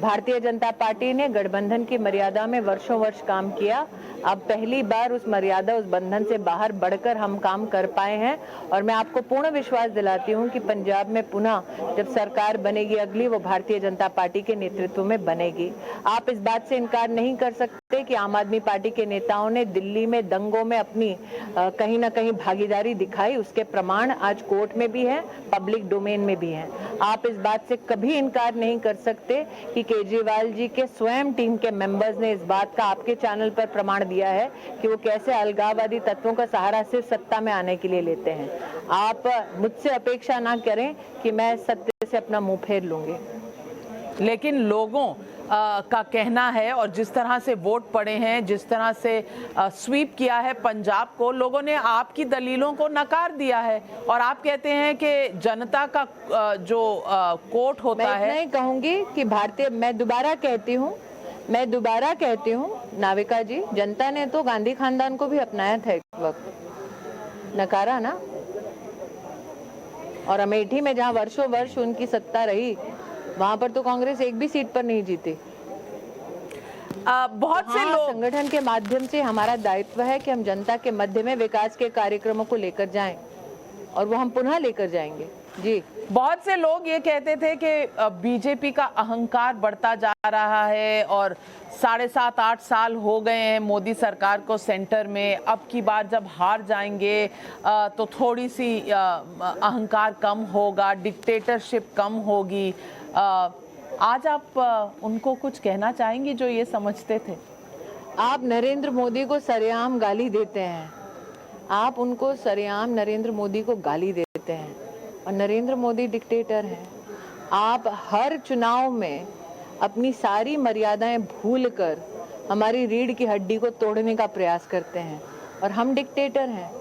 भारतीय जनता पार्टी ने गठबंधन की मर्यादा में वर्षों वर्ष काम किया। अब पहली बार उस मर्यादा, उस बंधन से बाहर बढ़कर हम काम कर पाए हैं। और मैं आपको पूर्ण विश्वास दिलाती हूं कि पंजाब में पुनः जब सरकार बनेगी अगली, वो भारतीय जनता पार्टी के नेतृत्व में बनेगी। आप इस बात से इनकार नहीं कर सकते कि आम आदमी पार्टी के नेताओं ने दिल्ली में दंगों में अपनी कहीं ना कहीं भागीदारी दिखाई। उसके प्रमाण आज कोर्ट में भी है, पब्लिक डोमेन में भी है। आप इस बात से कभी इनकार नहीं कर सकते कि केजरीवाल जी के स्वयं टीम के मेंबर्स ने इस बात का आपके चैनल पर प्रमाण दिया है कि वो कैसे अलगाववादी तत्वों का सहारा सिर्फ सत्ता में आने के लिए लेते हैं। आप मुझसे अपेक्षा ना करें कि मैं सत्य से अपना मुंह फेर लूंगी। लेकिन लोगों का कहना है, और जिस तरह से वोट पड़े हैं, जिस तरह से स्वीप किया है पंजाब को, लोगों ने आपकी दलीलों को नकार दिया है और आप कहते हैं कि जनता का जो कोर्ट होता है। मैं नहीं कहूंगी कि भारतीय, मैं दोबारा कहती हूँ नाविका जी, जनता ने तो गांधी खानदान को भी अपनाया था एक वक्त, नकारा ना। और अमेठी में जहाँ वर्षों वर्ष उनकी सत्ता रही, वहां पर तो कांग्रेस एक भी सीट पर नहीं जीती। बहुत से लोग, संगठन के माध्यम से हमारा दायित्व है कि हम जनता के मध्य में विकास के कार्यक्रमों को लेकर जाएं, और वो हम पुनः लेकर जाएंगे। जी, बहुत से लोग ये कहते थे कि बीजेपी का अहंकार बढ़ता जा रहा है और 7.5-8 साल हो गए हैं मोदी सरकार को सेंटर में, अब की बार जब हार जाएंगे तो थोड़ी सी अहंकार कम होगा, डिक्टेटरशिप कम होगी। आज आप उनको कुछ कहना चाहेंगी जो ये समझते थे? आप नरेंद्र मोदी को सरेआम गाली देते हैं, आप उनको सरेआम नरेंद्र मोदी को गाली देते हैं, और नरेंद्र मोदी डिक्टेटर हैं। आप हर चुनाव में अपनी सारी मर्यादाएं भूलकर हमारी रीढ़ की हड्डी को तोड़ने का प्रयास करते हैं, और हम डिक्टेटर हैं।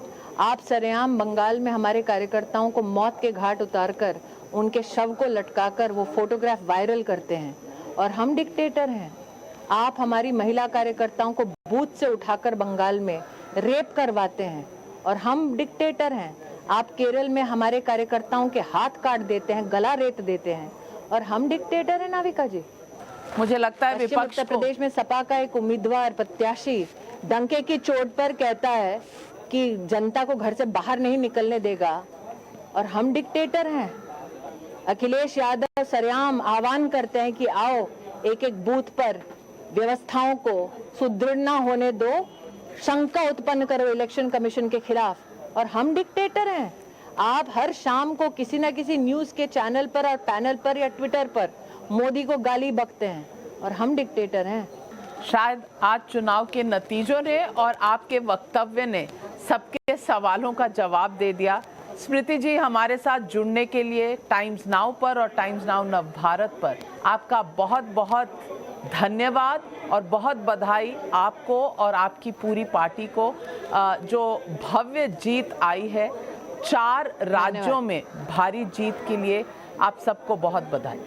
आप सरेआम बंगाल में हमारे कार्यकर्ताओं को मौत के घाट उतारकर उनके शव को लटकाकर वो फोटोग्राफ वायरल करते हैं, और हम डिक्टेटर हैं। आप हमारी महिला कार्यकर्ताओं को बूथ से उठाकर बंगाल में रेप करवाते हैं, और हम डिक्टेटर हैं। आप केरल में हमारे कार्यकर्ताओं के हाथ काट देते हैं, गला रेत देते हैं, और हम डिक्टेटर हैं नाविका जी। मुझे लगता है विपक्ष उत्तर प्रदेश में सपा का एक उम्मीदवार प्रत्याशी डंके की चोट पर कहता है कि जनता को घर से बाहर नहीं निकलने देगा, और हम डिक्टेटर हैं। अखिलेश यादव सरेआम आह्वान करते हैं कि आओ एक एक बूथ पर व्यवस्थाओं को सुदृढ़ ना होने दो, शंका उत्पन्न करो इलेक्शन कमीशन के खिलाफ, और हम डिक्टेटर हैं। आप हर शाम को किसी ना किसी न्यूज के चैनल पर और पैनल पर या ट्विटर पर मोदी को गाली बकते हैं, और हम डिक्टेटर हैं। शायद आज चुनाव के नतीजों ने और आपके वक्तव्य ने सबके सवालों का जवाब दे दिया। स्मृति जी, हमारे साथ जुड़ने के लिए टाइम्स नाउ पर और टाइम्स नाउ नव भारत पर आपका बहुत बहुत धन्यवाद और बहुत बधाई आपको और आपकी पूरी पार्टी को, जो भव्य जीत आई है 4 राज्यों में भारी जीत के लिए। आप सबको बहुत बधाई।